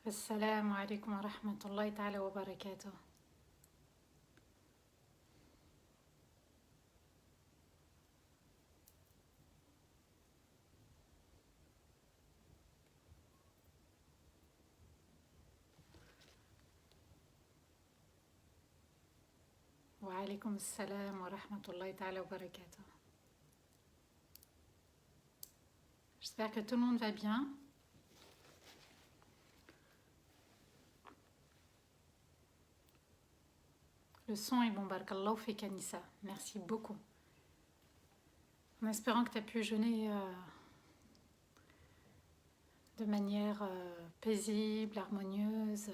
السلام عليكم ورحمة الله تعالى وبركاته. وعليكم السلام ورحمة الله تعالى وبركاته. J'espère que tout le monde va bien. Le son est bon, barakallahu fik Anissa. Merci beaucoup. En espérant que tu as pu jeûner de manière paisible, harmonieuse.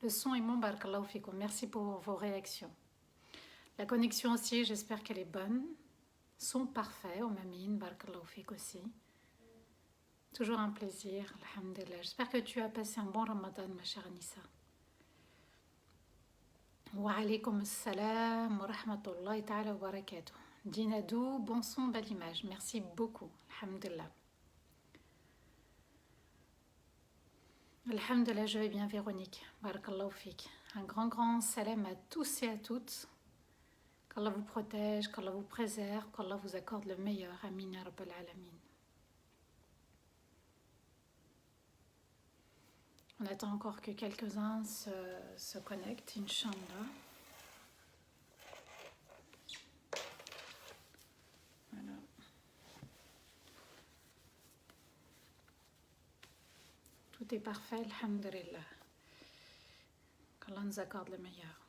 Le son est bon, barakallahu fikum. Merci pour vos réactions. La connexion aussi, j'espère qu'elle est bonne. Son parfait, au mamine, barakallahu fik aussi. Toujours un plaisir, alhamdulillah. J'espère que tu as passé un bon ramadan, ma chère Anissa. Wa alaykoum assalam wa rahmatullahi ta'ala wa barakatuh. Dinadou, bon son, belle image. Merci beaucoup, alhamdulillah. Alhamdulillah, je vais bien, Véronique. Barakallahu fik. Un grand salam à tous et à toutes. Qu'Allah vous protège, qu'Allah vous préserve, qu'Allah vous accorde le meilleur. Amin ya rabbal alamin. On attend encore que quelques-uns se connectent, Inch'Allah. Voilà. Tout est parfait, alhamdulillah. Qu'Allah nous accorde le meilleur.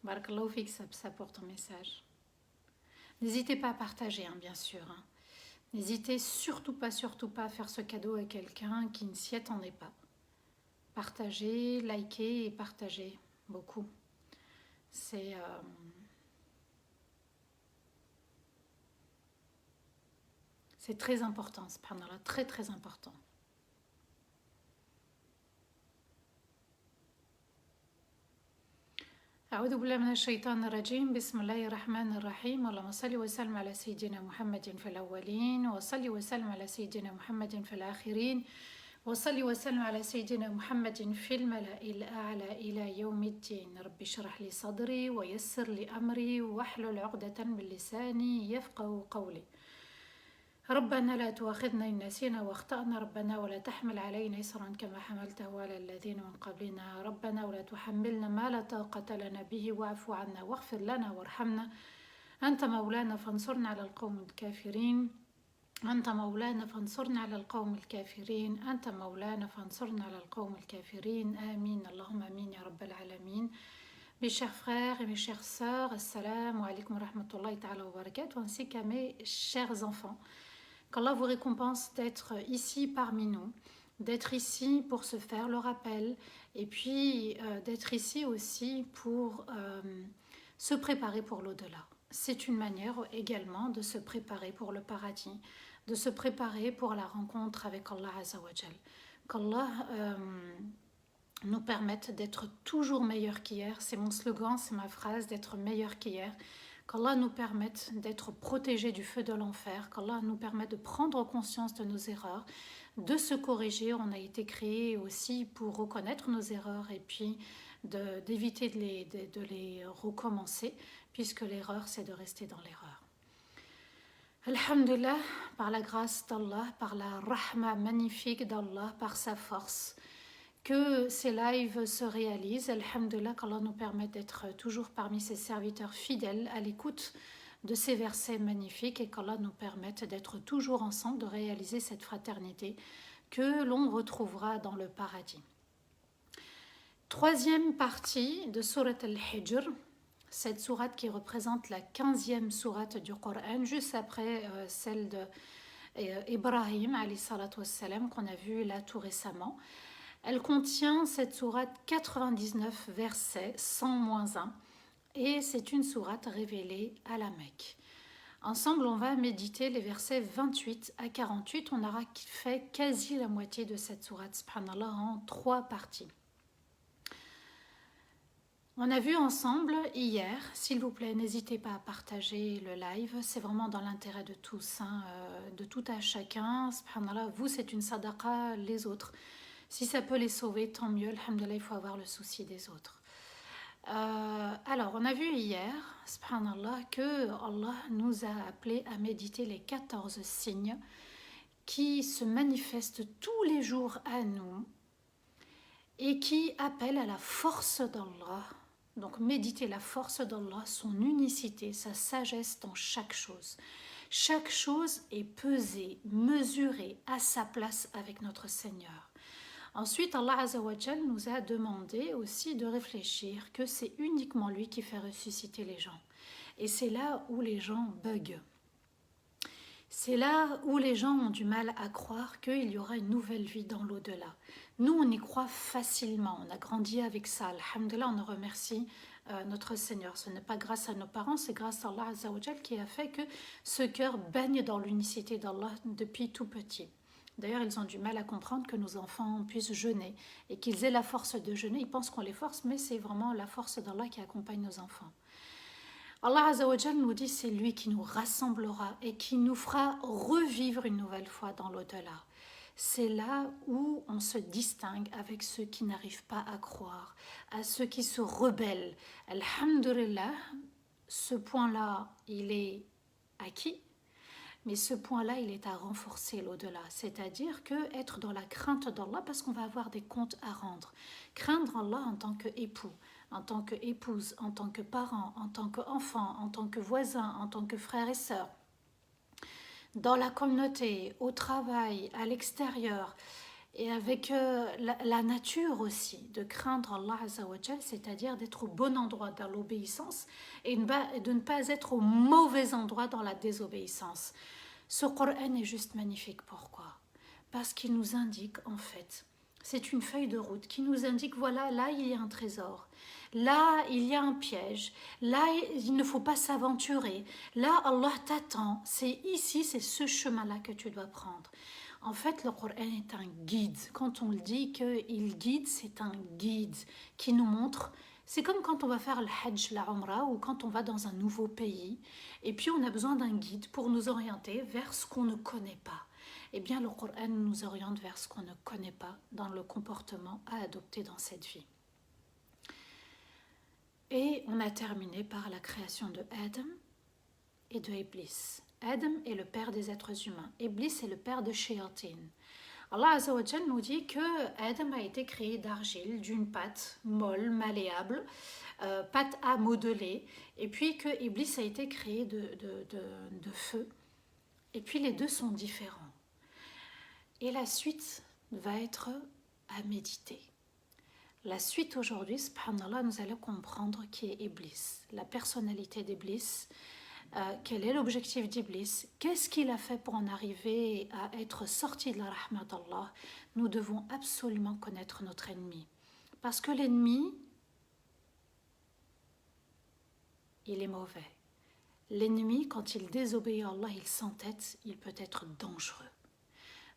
Barakallahu fik, ça porte un message. N'hésitez pas à partager, hein, bien sûr. Hein. N'hésitez surtout pas à faire ce cadeau à quelqu'un qui ne s'y attendait pas. Partagez, likez et partagez beaucoup. C'est très important, subhanallah, très important. أعوذ بالله من الشيطان الرجيم بسم الله الرحمن الرحيم اللهم صل وسلم على سيدنا محمد في الأولين وصل وسلم على سيدنا محمد في الآخرين وصل وسلم على سيدنا محمد في الملأ الأعلى إلى يوم الدين رب اشرح لي صدري ويسر لي أمري واحلل عقدة من لساني يفقه قولي ربنا لا تؤاخذنا إن نسينا واخطأنا ربنا ولا تحمل علينا إصرا كما حملته على الذين من قبلنا ربنا ولا تحملنا ما لا طاقة لنا به واعف عنا واغفر لنا وارحمنا أنت مولانا فانصرنا على القوم الكافرين أنت مولانا فانصرنا على القوم الكافرين أنت مولانا فانصرنا على القوم الكافرين آمين اللهم آمين يا رب العالمين. Mes chers frères et mes chères sœurs, assalamu alaikum wa rahmatullahi ta'ala wa barakatuh, ainsi qu'à mes chers enfants. Qu'Allah vous récompense d'être ici parmi nous, d'être ici pour se faire le rappel et puis d'être ici aussi pour se préparer pour l'au-delà. C'est une manière également de se préparer pour le paradis, de se préparer pour la rencontre avec Allah Azza wa Jal. Qu'Allah nous permette d'être toujours meilleur qu'hier. C'est mon slogan, c'est ma phrase, d'être meilleur qu'hier. Qu'Allah nous permette d'être protégés du feu de l'enfer, qu'Allah nous permette de prendre conscience de nos erreurs, de se corriger. On a été créé aussi pour reconnaître nos erreurs et puis d'éviter de les recommencer, puisque l'erreur, c'est de rester dans l'erreur. Alhamdulillah, par la grâce d'Allah, par la rahma magnifique d'Allah, par sa force, que ces lives se réalisent. Alhamdulillah, qu'Allah nous permette d'être toujours parmi ses serviteurs fidèles à l'écoute de ces versets magnifiques et qu'Allah nous permette d'être toujours ensemble, de réaliser cette fraternité que l'on retrouvera dans le paradis. Troisième partie de Surat al-Hijr, cette sourate qui représente la 15e sourate du Coran, juste après celle d'Ibrahim alayhi salatu wassalam qu'on a vue là tout récemment. Elle contient, cette sourate, 99 versets, 100-1, et c'est une sourate révélée à la Mecque. Ensemble, on va méditer les versets 28 à 48. On aura fait quasi la moitié de cette sourate, subhanallah, en 3 parties. On a vu ensemble hier, s'il vous plaît, n'hésitez pas à partager le live, c'est vraiment dans l'intérêt de tous, hein, de tout à chacun. Subhanallah, vous c'est une sadaqa, les autres. Si ça peut les sauver, tant mieux. Alhamdulillah, il faut avoir le souci des autres. Alors, on a vu hier, subhanallah, que Allah nous a appelés à méditer les 14 signes qui se manifestent tous les jours à nous et qui appellent à la force d'Allah. Donc méditer la force d'Allah, son unicité, sa sagesse dans chaque chose. Chaque chose est pesée, mesurée à sa place avec notre Seigneur. Ensuite, Allah Azzawajal nous a demandé aussi de réfléchir que c'est uniquement lui qui fait ressusciter les gens. Et c'est là où les gens bug. C'est là où les gens ont du mal à croire qu'il y aura une nouvelle vie dans l'au-delà. Nous, on y croit facilement. On a grandi avec ça. Alhamdulillah, on remercie notre Seigneur. Ce n'est pas grâce à nos parents, c'est grâce à Allah Azzawajal qui a fait que ce cœur baigne dans l'unicité d'Allah depuis tout petit. D'ailleurs, ils ont du mal à comprendre que nos enfants puissent jeûner et qu'ils aient la force de jeûner. Ils pensent qu'on les force, mais c'est vraiment la force d'Allah qui accompagne nos enfants. Allah Azzawajal nous dit c'est lui qui nous rassemblera et qui nous fera revivre une nouvelle fois dans l'au-delà. C'est là où on se distingue avec ceux qui n'arrivent pas à croire, à ceux qui se rebellent. Alhamdulillah, ce point-là, il est acquis, mais ce point-là, il est à renforcer l'au-delà. C'est-à-dire que être dans la crainte d'Allah parce qu'on va avoir des comptes à rendre. Craindre Allah en tant qu'époux, en tant qu'épouse, en tant que parent, en tant qu'enfant, en tant que voisin, en tant que frère et sœur, dans la communauté, au travail, à l'extérieur, et avec la nature aussi, de craindre Allah Azzawajal, c'est-à-dire d'être au bon endroit dans l'obéissance et de ne pas être au mauvais endroit dans la désobéissance. Ce Coran est juste magnifique. Pourquoi? Parce qu'il nous indique en fait, c'est une feuille de route qui nous indique, voilà, là il y a un trésor, là il y a un piège, là il ne faut pas s'aventurer, là Allah t'attend, c'est ici, c'est ce chemin-là que tu dois prendre. En fait, le Coran est un guide. Quand on dit qu'il guide, c'est un guide qui nous montre. C'est comme quand on va faire le Hajj, la Umrah, ou quand on va dans un nouveau pays. Et puis, on a besoin d'un guide pour nous orienter vers ce qu'on ne connaît pas. Eh bien, le Coran nous oriente vers ce qu'on ne connaît pas dans le comportement à adopter dans cette vie. Et on a terminé par la création de Adam et de Iblis. Adam est le père des êtres humains. Iblis est le père de Shayatin. Allah Azzawajal nous dit que Adam a été créé d'argile, d'une pâte molle, malléable, pâte à modeler, et puis que Iblis a été créé de feu. Et puis les deux sont différents. Et la suite va être à méditer. La suite aujourd'hui, subhanallah, nous allons comprendre qui est Iblis, la personnalité d'Iblis. Quel est l'objectif d'Iblis? Qu'est-ce qu'il a fait pour en arriver à être sorti de la rahmat d'Allah? Nous devons absolument connaître notre ennemi. Parce que l'ennemi, il est mauvais. L'ennemi, quand il désobéit à Allah, il s'entête, il peut être dangereux.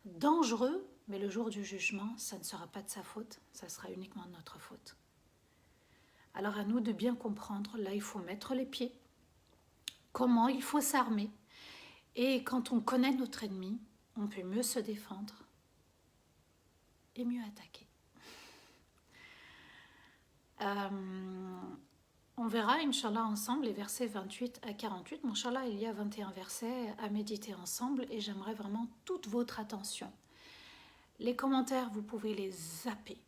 Dangereux, mais le jour du jugement, ça ne sera pas de sa faute, ça sera uniquement de notre faute. Alors à nous de bien comprendre, là il faut mettre les pieds. Comment il faut s'armer. Et quand on connaît notre ennemi, on peut mieux se défendre et mieux attaquer. On verra, Inch'Allah, ensemble les versets 28 à 48. Inch'Allah, il y a 21 versets à méditer ensemble et j'aimerais vraiment toute votre attention. Les commentaires, vous pouvez les zapper.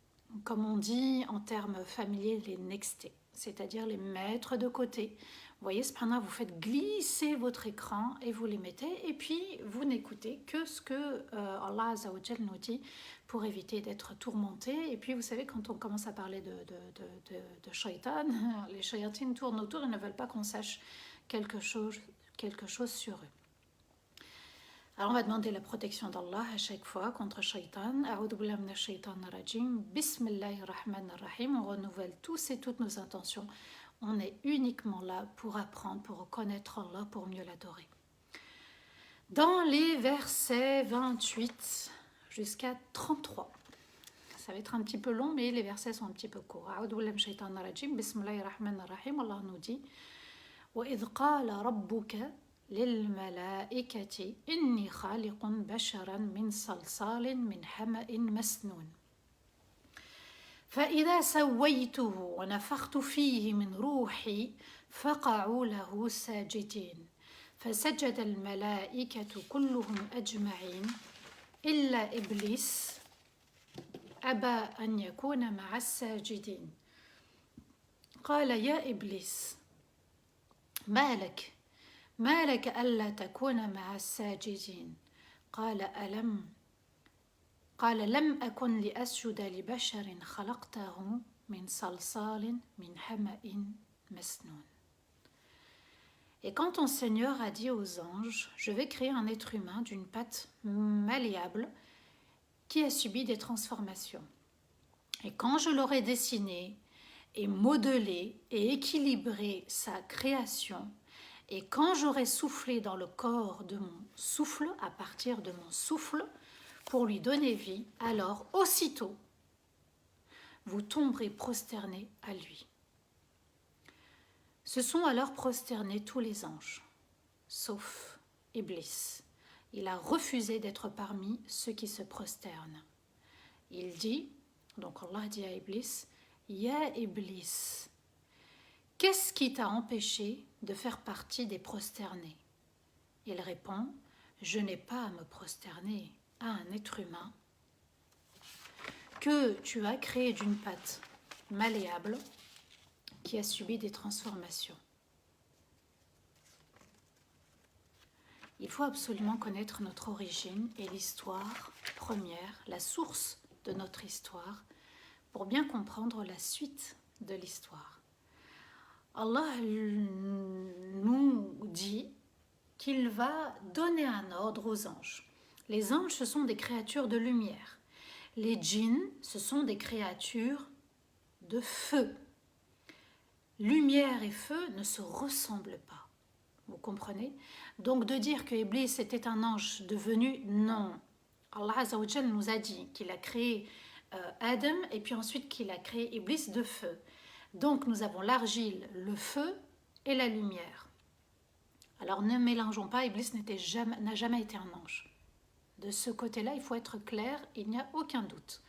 Comme on dit en termes familiers, les nexter, c'est-à-dire les mettre de côté. Vous voyez, cependant, vous faites glisser votre écran et vous les mettez et puis vous n'écoutez que ce que Allah Azzawajal nous dit pour éviter d'être tourmenté. Et puis, vous savez, quand on commence à parler de shaitan, les shayatines tournent autour, ils ne veulent pas qu'on sache quelque chose sur eux. Alors, on va demander la protection d'Allah à chaque fois contre shaitan. A'udhu billahi minash shaitanir rajim. Bismillahir rahmanir rahim. On renouvelle tous et toutes nos intentions. On est uniquement là pour apprendre, pour reconnaître Allah, pour mieux l'adorer. Dans les versets 28 jusqu'à 33, Ça va être un petit peu long, mais les versets sont un petit peu courts. A'udhu billahi minash shaitanir rajim. Bismillahir rahmanir rahim. Allah nous dit وَإِذْ قَالَ رَبُّكَ لِلْمَلَائِكَةِ إِنِّي خَالِقٌ بَشَرًا مِنْ صَلْصَالٍ مِنْ حَمَإٍ مَسْنُونٍ فإذا سويته ونفخت فيه من روحي فقعوا له ساجدين فسجد الملائكة كلهم أجمعين إلا إبليس أبى أن يكون مع الساجدين قال يا إبليس ما لك ألا تكون مع الساجدين قال لم أكن لأسجد لبشر خلقته من صلصال من حمأ مسنون. Et quand ton Seigneur a dit aux anges, je vais créer un être humain d'une pâte malléable qui a subi des transformations. Et quand je l'aurai dessiné et modelé et équilibré sa création, et quand j'aurai soufflé dans le corps de mon souffle, à partir de mon souffle, pour lui donner vie, alors aussitôt, vous tomberez prosternés à lui. Se sont alors prosternés tous les anges, sauf Iblis. Il a refusé d'être parmi ceux qui se prosternent. Il dit, donc Allah dit à Iblis, « Ya Iblis, qu'est-ce qui t'a empêché de faire partie des prosternés ?» Il répond, « Je n'ai pas à me prosterner à un être humain que tu as créé d'une pâte malléable qui a subi des transformations. » Il faut absolument connaître notre origine et l'histoire première, la source de notre histoire, pour bien comprendre la suite de l'histoire. Allah nous dit qu'il va donner un ordre aux anges. Les anges, ce sont des créatures de lumière. Les djinns, ce sont des créatures de feu. Lumière et feu ne se ressemblent pas. Vous comprenez? Donc de dire que Iblis était un ange devenu, non. Allah Azza wa Jal nous a dit qu'il a créé Adam et puis ensuite qu'il a créé Iblis de feu. Donc nous avons l'argile, le feu et la lumière. Alors ne mélangeons pas, Iblis n'a jamais été un ange. De ce côté-là, il faut être clair, il n'y a aucun doute.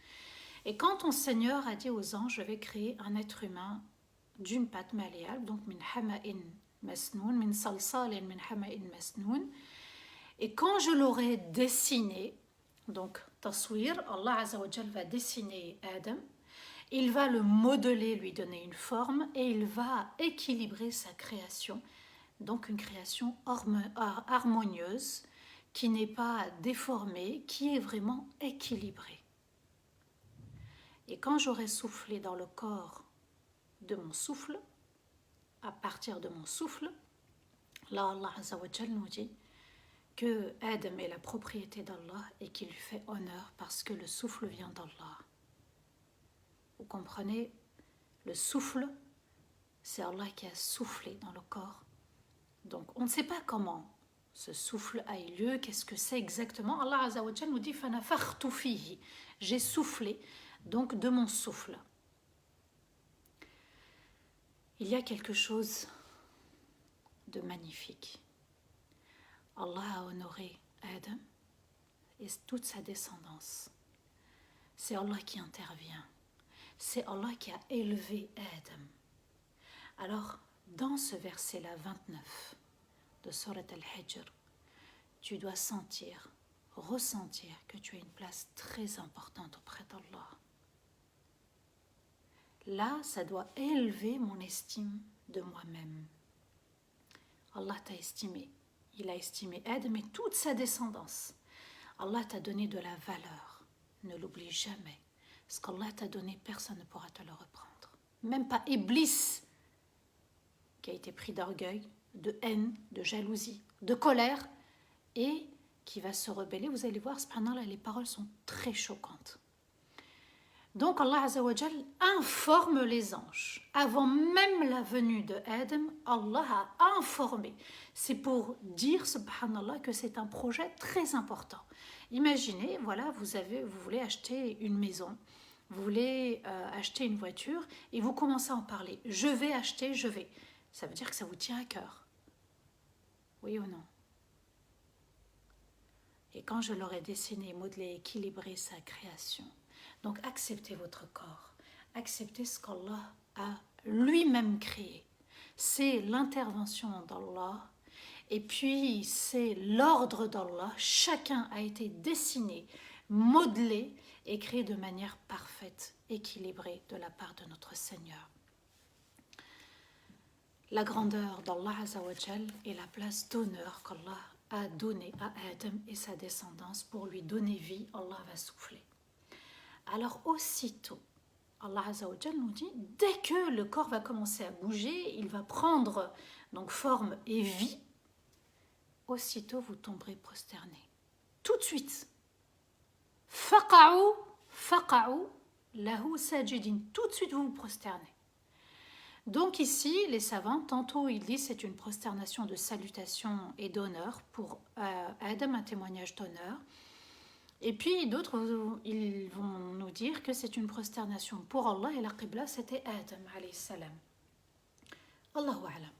Et quand ton Seigneur a dit aux anges, je vais créer un être humain d'une pâte malléable, donc min hama'in masnoun, min salsalin min hama'in masnoun, et quand je l'aurai dessiné, donc taswir, Allah Azza wa Jal va dessiner Adam, il va le modeler, lui donner une forme, et il va équilibrer sa création, donc une création harmonieuse, qui n'est pas déformée, qui est vraiment équilibrée. Et quand j'aurai soufflé dans le corps de mon souffle, à partir de mon souffle, là Allah Azza wa Jal nous dit que Adam est la propriété d'Allah et qu'il lui fait honneur parce que le souffle vient d'Allah. Vous comprenez? Le souffle, c'est Allah qui a soufflé dans le corps. Donc on ne sait pas comment ce souffle a eu lieu, qu'est-ce que c'est exactement. Allah Azza wa Jal nous dit فَنَفَخْتُ فِيهِ, j'ai soufflé, donc de mon souffle. Il y a quelque chose de magnifique. Allah a honoré Adam et toute sa descendance. C'est Allah qui intervient. C'est Allah qui a élevé Adam. Alors, dans ce verset-là, 29 de Surat Al-Hijr, tu dois ressentir que tu as une place très importante auprès d'Allah. Là, ça doit élever mon estime de moi-même. Allah t'a estimé. Il a estimé Adam et toute sa descendance. Allah t'a donné de la valeur. Ne l'oublie jamais. Ce qu'Allah t'a donné, personne ne pourra te le reprendre. Même pas Iblis, qui a été pris d'orgueil, de haine, de jalousie, de colère, et qui va se rebeller. Vous allez voir, subhanallah, les paroles sont très choquantes. Donc Allah Azza wa Jal informe les anges. Avant même la venue de Adam, Allah a informé. C'est pour dire, subhanallah, que c'est un projet très important. Imaginez, voilà, vous voulez acheter une maison. vous voulez acheter une voiture et vous commencez à en parler. Je vais acheter, je vais. Ça veut dire que ça vous tient à cœur. Oui ou non? Et quand je l'aurai dessiné, modelé, équilibré sa création, donc acceptez votre corps, acceptez ce qu'Allah a lui-même créé. C'est l'intervention d'Allah et puis c'est l'ordre d'Allah. Chacun a été dessiné, modelé et créé de manière parfaite, équilibrée de la part de notre Seigneur. La grandeur d'Allah Azzawajal et la place d'honneur qu'Allah a donnée à Adam et sa descendance pour lui donner vie, Allah va souffler. Alors aussitôt, Allah Azzawajal nous dit, dès que le corps va commencer à bouger, il va prendre donc forme et vie, aussitôt vous tomberez prosterné. Tout de suite. Faqa'u lahu sajidin. Tout de suite vous vous prosternez. Donc ici, les savants, tantôt ils disent c'est une prosternation de salutation et d'honneur pour Adam, un témoignage d'honneur. Et puis d'autres, ils vont nous dire que c'est une prosternation pour Allah et la Qibla, c'était Adam, alayhi salam. Allahu a'lam.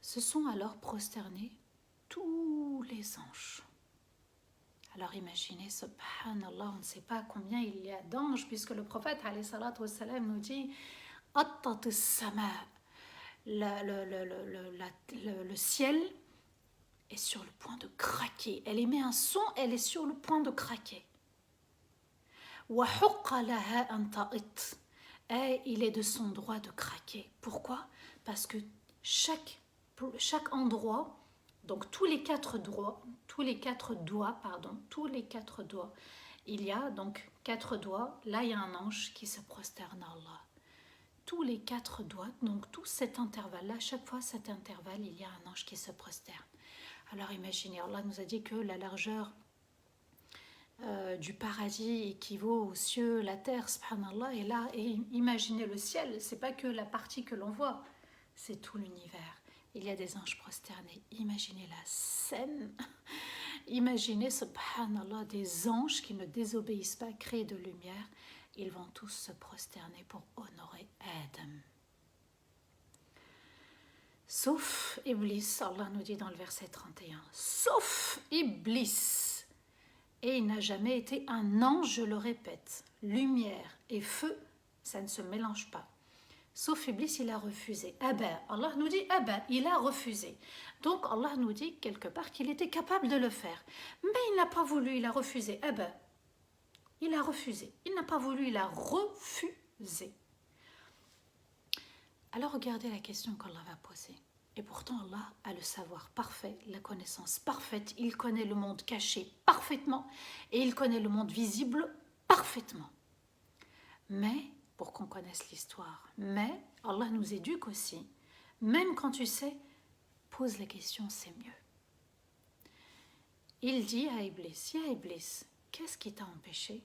Se sont alors prosternés tous les anges. Alors imaginez, subhanallah, on ne sait pas combien il y a d'anges, puisque le prophète alayhi salatu wassalam nous dit Attat as-sama, le ciel est sur le point de craquer. Elle émet un son, elle est sur le point de craquer. Wa huqqa laha an ta'it. Et il est de son droit de craquer. Pourquoi? Parce que chaque endroit, donc tous les quatre doigts, il y a donc 4 doigts, là il y a un ange qui se prosterne à Allah. Tous les 4 doigts, donc tout cet intervalle, là, chaque fois cet intervalle, il y a un ange qui se prosterne. Alors imaginez, Allah nous a dit que la largeur du paradis équivaut aux cieux, la terre, subhanallah, et là, et imaginez le ciel, c'est pas que la partie que l'on voit, c'est tout l'univers. Il y a des anges prosternés. Imaginez la scène. Imaginez, subhanallah, des anges qui ne désobéissent pas, créés de lumière. Ils vont tous se prosterner pour honorer Adam. Sauf Iblis, Allah nous dit dans le verset 31. Sauf Iblis. Et il n'a jamais été un ange, je le répète. Lumière et feu, ça ne se mélange pas. Sauf Iblis, il a refusé. Abba, Allah nous dit Abba, il a refusé. Donc Allah nous dit quelque part qu'il était capable de le faire. Mais il n'a pas voulu, il a refusé. Abba, il a refusé. Il n'a pas voulu, il a refusé. Alors regardez la question qu'Allah va poser. Et pourtant Allah a le savoir parfait, la connaissance parfaite. Il connaît le monde caché parfaitement et il connaît le monde visible parfaitement. Mais pour qu'on connaisse l'histoire. Mais Allah nous éduque aussi. Même quand tu sais, pose la question, c'est mieux. Il dit à Iblis, ya Iblis, qu'est-ce qui t'a empêché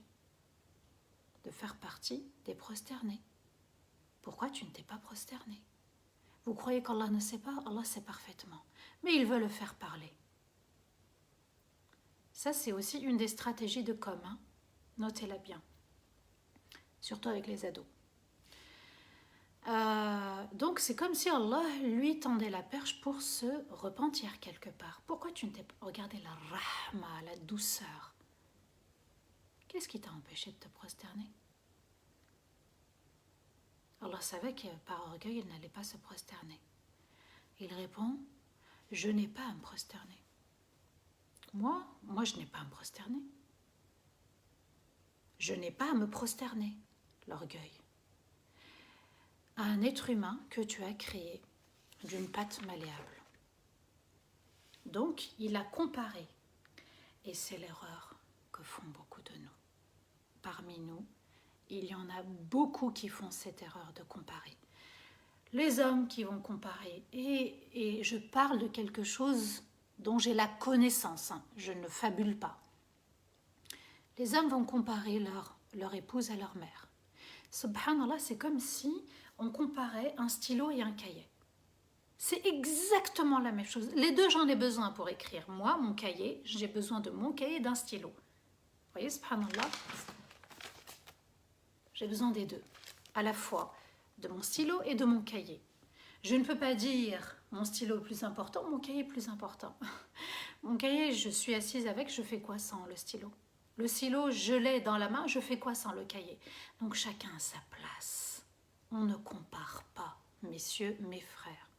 de faire partie des prosternés? Pourquoi tu ne t'es pas prosterné? Vous croyez qu'Allah ne sait pas? Allah sait parfaitement. Mais il veut le faire parler. Ça, c'est aussi une des stratégies de com. Hein. Notez-la bien. Surtout avec les ados. Donc c'est comme si Allah lui tendait la perche pour se repentir quelque part. Pourquoi tu ne t'es pas... Regardez la rahma, la douceur. Qu'est-ce qui t'a empêché de te prosterner? Allah savait que par orgueil, il n'allait pas se prosterner. Il répond, je n'ai pas à me prosterner. Moi, je n'ai pas à me prosterner. Je n'ai pas à me prosterner. L'orgueil. À un être humain que tu as créé d'une pâte malléable. Donc, il a comparé. Et c'est l'erreur que font beaucoup de nous. Parmi nous, il y en a beaucoup qui font cette erreur de comparer. Les hommes qui vont comparer. Et je parle de quelque chose dont j'ai la connaissance. Hein, je ne fabule pas. Les hommes vont comparer leur épouse à leur mère. Subhanallah, c'est comme si on comparait un stylo et un cahier. C'est exactement la même chose. Les deux, j'en ai besoin pour écrire. Moi, mon cahier, j'ai besoin de mon cahier et d'un stylo. voyez, subhanallah, j'ai besoin des deux, à la fois de mon stylo et de mon cahier. Je ne peux pas dire mon stylo est plus important, mon cahier est plus important. Mon cahier, je suis assise avec, je fais quoi sans le stylo? Le stylo, je l'ai dans la main, je fais quoi sans le cahier? Donc chacun a sa place. On ne compare pas, messieurs, mes frères.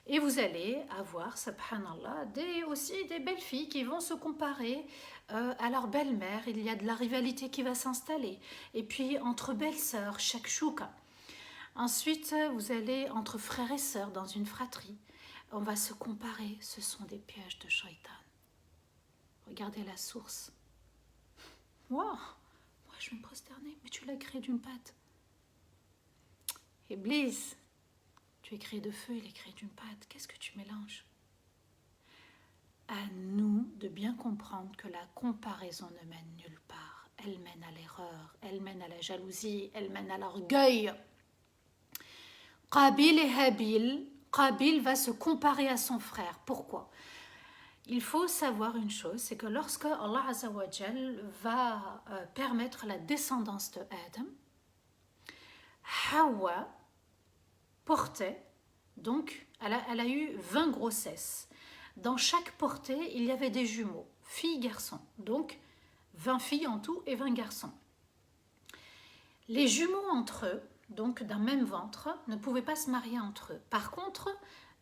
Et vous allez avoir, subhanallah, aussi des belles filles qui vont se comparer à leur belle-mère. Il y a de la rivalité qui va s'installer. Et puis entre belles-sœurs, chaque chouka. Ensuite, vous allez entre frères et sœurs dans une fratrie. On va se comparer. Ce sont des pièges de shaitan. Regardez la source. Wow, moi je vais me prosterner, mais tu l'as créé d'une pâte. Iblis, tu es créé de feu, il est créé d'une pâte. Qu'est-ce que tu mélanges? À nous de bien comprendre que la comparaison ne mène nulle part. Elle mène à l'erreur, elle mène à la jalousie, elle mène à l'orgueil. Qabil et Habil, Qabil va se comparer à son frère. Pourquoi? Il faut savoir une chose, c'est que lorsque Allah Azza wa Jal va permettre la descendance de Adam, Hawa portait, donc elle a eu 20 grossesses. Dans chaque portée, il y avait des jumeaux, filles-garçons, donc 20 filles en tout et 20 garçons. Les jumeaux entre eux, donc d'un même ventre, ne pouvaient pas se marier entre eux. Par contre,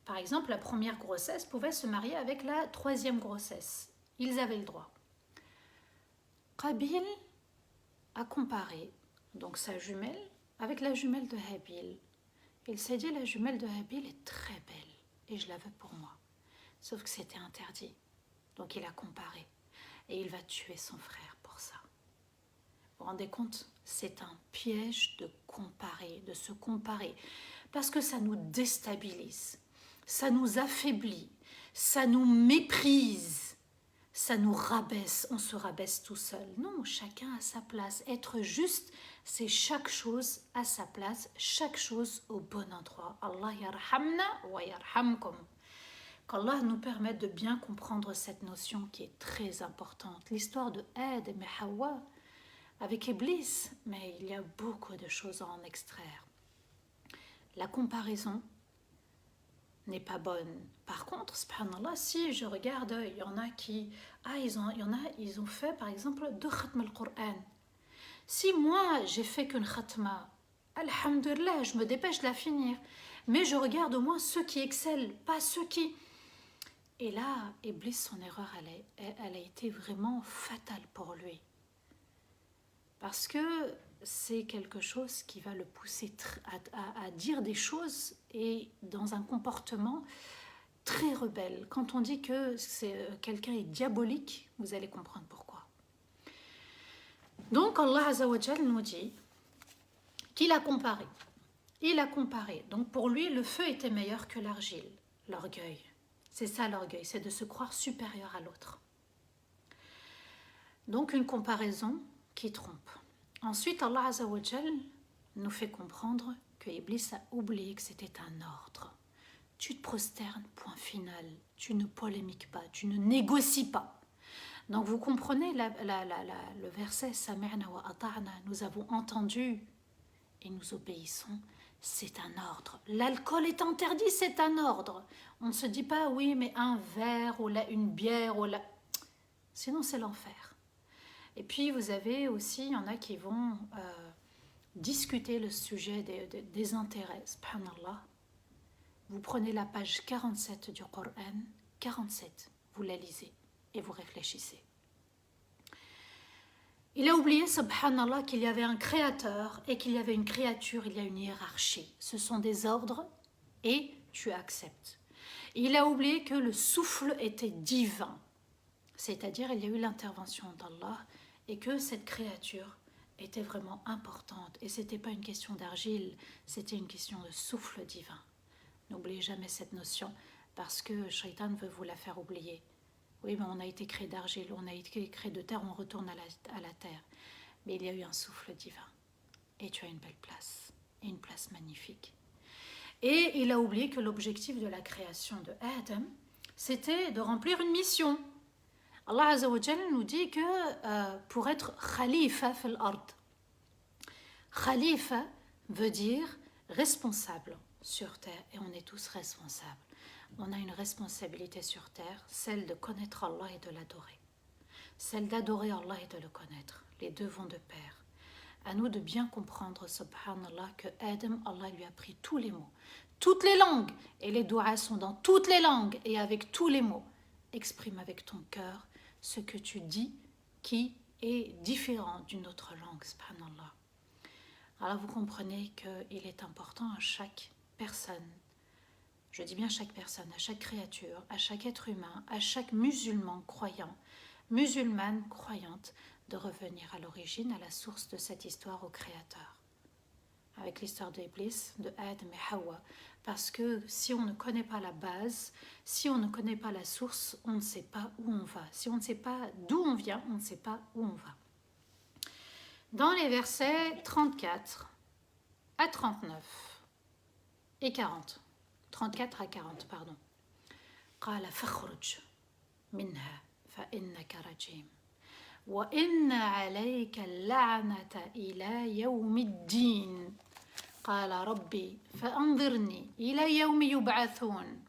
par exemple, la première grossesse pouvait se marier avec la troisième grossesse. Ils avaient le droit. Qabil a comparé donc sa jumelle avec la jumelle de Habil. Il s'est dit, la jumelle de Habil est très belle et je la veux pour moi. Sauf que c'était interdit. Donc il a comparé et il va tuer son frère pour ça. Vous vous rendez compte? C'est un piège de comparer, de se comparer. Parce que ça nous déstabilise, ça nous affaiblit, ça nous méprise, ça nous rabaisse, on se rabaisse tout seul. Non, chacun a sa place. Être juste, c'est chaque chose à sa place, chaque chose au bon endroit. Allah yarhamna wa yarhamkum. Qu'Allah nous permette de bien comprendre cette notion qui est très importante. L'histoire de Adam et Hawa avec Iblis, mais il y a beaucoup de choses à en extraire. La comparaison n'est pas bonne. Par contre, subhanallah, si je regarde, il y en a qui, ils ont fait par exemple 2 khatma al-Qur'an. Si moi j'ai fait qu'une khatma, alhamdulillah, je me dépêche de la finir, mais je regarde au moins ceux qui excellent, pas ceux qui... Et là, Iblis, son erreur, elle a été vraiment fatale pour lui. Parce que c'est quelque chose qui va le pousser à dire des choses et dans un comportement très rebelle. Quand on dit que quelqu'un est diabolique, vous allez comprendre pourquoi. Donc Allah Azza wa Jal nous dit qu'il a comparé. Il a comparé. Donc pour lui, le feu était meilleur que l'argile. L'orgueil. C'est ça l'orgueil, c'est de se croire supérieur à l'autre. Donc une comparaison qui trompe. Ensuite, Allah Azza wa Jal nous fait comprendre que Iblis a oublié que c'était un ordre. Tu te prosternes, point final. Tu ne polémiques pas, tu ne négocies pas. Donc vous comprenez le verset Sami'na wa ata'na, nous avons entendu et nous obéissons. C'est un ordre. L'alcool est interdit, c'est un ordre. On ne se dit pas oui, mais un verre ou une bière ou sinon c'est l'enfer. Et puis vous avez aussi, il y en a qui vont discuter le sujet des intérêts. Subhanallah. Vous prenez la page 47 du Coran, 47, vous la lisez et vous réfléchissez. Il a oublié, subhanallah, qu'il y avait un créateur et qu'il y avait une créature, il y a une hiérarchie. Ce sont des ordres et tu acceptes. Il a oublié que le souffle était divin, c'est-à-dire il y a eu l'intervention d'Allah et que cette créature était vraiment importante. Et ce n'était pas une question d'argile, c'était une question de souffle divin. N'oubliez jamais cette notion parce que Shaitan veut vous la faire oublier. Oui, mais on a été créé d'argile, on a été créé de terre, on retourne à la terre. Mais il y a eu un souffle divin. Et tu as une belle place, et une place magnifique. Et il a oublié que l'objectif de la création de Adam, c'était de remplir une mission. Allah Azza wa Jal nous dit que pour être khalifa fil ard, khalifa veut dire responsable sur terre, et on est tous responsables. On a une responsabilité sur terre, celle de connaître Allah et de l'adorer. Celle d'adorer Allah et de le connaître. Les deux vont de pair. À nous de bien comprendre, subhanallah, que Adam, Allah lui a pris tous les mots, toutes les langues, et les doigts sont dans toutes les langues et avec tous les mots. Exprime avec ton cœur ce que tu dis qui est différent d'une autre langue, subhanallah. Alors vous comprenez qu'il est important à chaque personne, je dis bien chaque personne, à chaque créature, à chaque être humain, à chaque musulman croyant, musulmane croyante, de revenir à l'origine, à la source de cette histoire, au Créateur. Avec l'histoire d'Iblis, de Adam et Hawa. Parce que si on ne connaît pas la base, si on ne connaît pas la source, on ne sait pas où on va. Si on ne sait pas d'où on vient, on ne sait pas où on va. Dans les versets 34 à 39 et 40, 34 à 40, pardon. قال فاخرج منها فإنك رجيم وإن عليك اللعنة إلى يوم الدين قال ربي فأنظرني إلى يوم يبعثون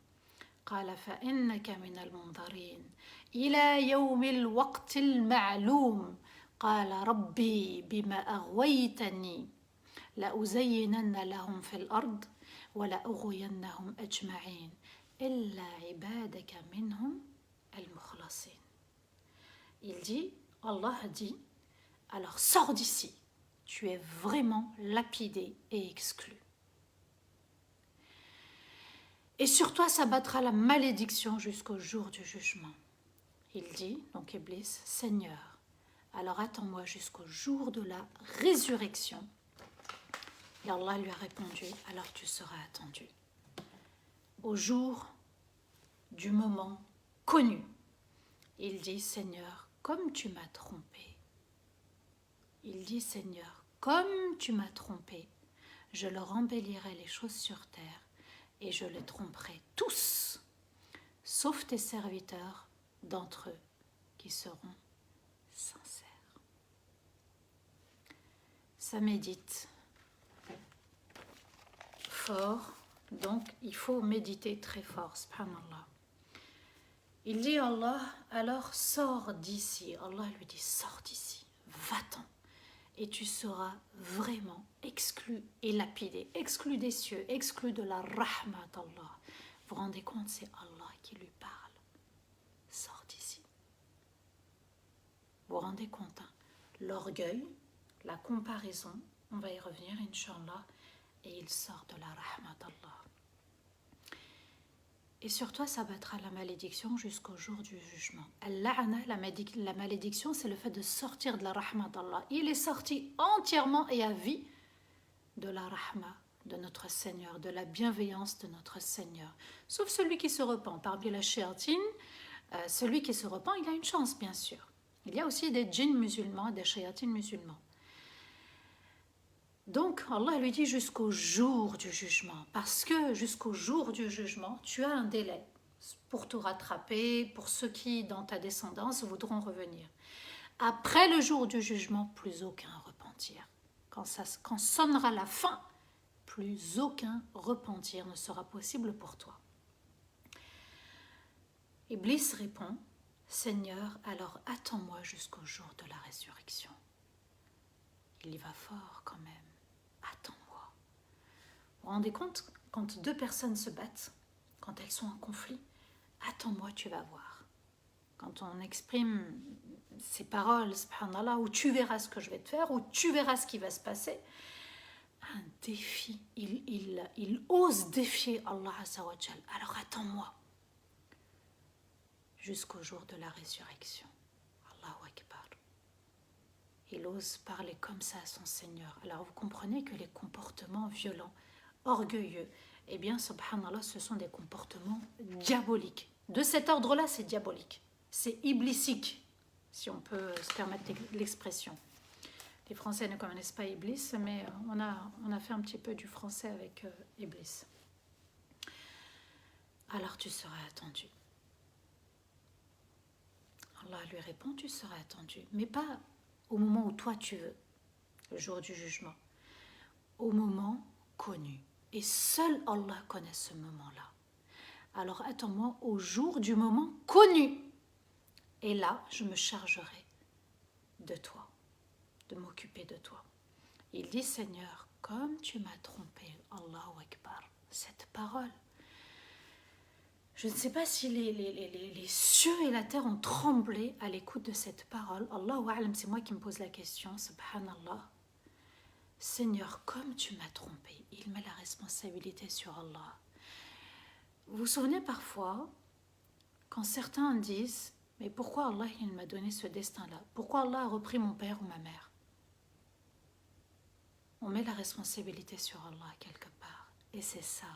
قال فإنك من المنظرين إلى يوم الوقت المعلوم قال ربي بما أغويتني لأزينن لهم في الأرض ولأغوينهم أجمعين إلا عبادك منهم المخلصين. Il dit, Allah dit, alors sors d'ici, tu es vraiment lapidé et exclu. Et sur toi s'abattra la malédiction jusqu'au jour du jugement. Il dit, donc Iblis, Seigneur, alors attends-moi jusqu'au jour de la résurrection. Et Allah lui a répondu, alors tu seras attendu. Au jour du moment connu, il dit, Seigneur, comme tu m'as trompé. Il dit, Seigneur, comme tu m'as trompé, je leur embellirai les choses sur terre et je les tromperai tous, sauf tes serviteurs d'entre eux qui seront sincères. Ça médite fort, donc il faut méditer très fort, subhanallah. Il dit Allah, alors sors d'ici. Allah lui dit, sors d'ici, va-t'en. Et tu seras vraiment exclu et lapidé, exclu des cieux, exclu de la rahmat d'Allah. Vous vous rendez compte, c'est Allah qui lui parle. Sors d'ici. Vous vous rendez compte, hein? L'orgueil, la comparaison, on va y revenir, Inch'Allah, et il sort de la rahmat d'Allah. Et sur toi s'abattra la malédiction jusqu'au jour du jugement. Al-la'na, la malédiction, c'est le fait de sortir de la rahma d'Allah. Il est sorti entièrement et à vie de la rahma de notre Seigneur, de la bienveillance de notre Seigneur. Sauf celui qui se repent. Parmi la shayatine, celui qui se repent, il a une chance, bien sûr. Il y a aussi des djinns musulmans, des shayatines musulmans. Donc, Allah lui dit jusqu'au jour du jugement, parce que jusqu'au jour du jugement, tu as un délai pour te rattraper, pour ceux qui, dans ta descendance, voudront revenir. Après le jour du jugement, plus aucun repentir. Quand sonnera la fin, plus aucun repentir ne sera possible pour toi. Iblis répond, Seigneur, alors attends-moi jusqu'au jour de la résurrection. Il y va fort quand même. Attends-moi. Vous vous rendez compte, quand deux personnes se battent, quand elles sont en conflit, attends-moi, tu vas voir. Quand on exprime ces paroles, subhanallah, où tu verras ce que je vais te faire, où tu verras ce qui va se passer, un défi, il ose défier Allah Azza wa Jal. Alors attends-moi jusqu'au jour de la résurrection. Allahu Akbar. Il ose parler comme ça à son Seigneur. Alors vous comprenez que les comportements violents, orgueilleux, eh bien, subhanallah, ce sont des comportements diaboliques. De cet ordre-là, c'est diabolique. C'est iblisique, si on peut se permettre l'expression. Les Français ne connaissent pas Iblis, mais on a fait un petit peu du français avec Iblis. Alors tu seras attendu. Allah lui répond, tu seras attendu. Mais pas au moment où toi tu veux, le jour du jugement. Au moment connu. Et seul Allah connaît ce moment-là. Alors attends-moi au jour du moment connu. Et là, je me chargerai de toi, de m'occuper de toi. Il dit, Seigneur, comme tu m'as trompé, Allahu Akbar, cette parole. Je ne sais pas si les cieux et la terre ont tremblé à l'écoute de cette parole. Allahu A'lam, c'est moi qui me pose la question, subhanallah. Seigneur, comme tu m'as trompé, il met la responsabilité sur Allah. Vous vous souvenez parfois, quand certains disent, mais pourquoi Allah il m'a donné ce destin-là? Pourquoi Allah a repris mon père ou ma mère? On met la responsabilité sur Allah quelque part. Et c'est ça.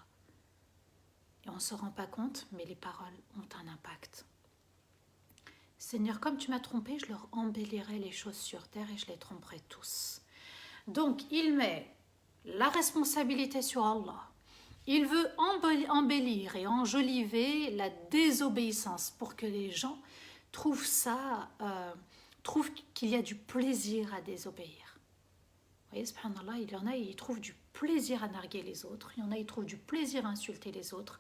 Et on ne se rend pas compte, mais les paroles ont un impact. Seigneur, comme tu m'as trompé, je leur embellirai les choses sur terre et je les tromperai tous. Donc, il met la responsabilité sur Allah. Il veut embellir et enjoliver la désobéissance pour que les gens trouvent qu'il y a du plaisir à désobéir. Vous voyez, subhanallah, il y en a, ils trouvent du plaisir à narguer les autres. Il y en a, ils trouvent du plaisir à insulter les autres.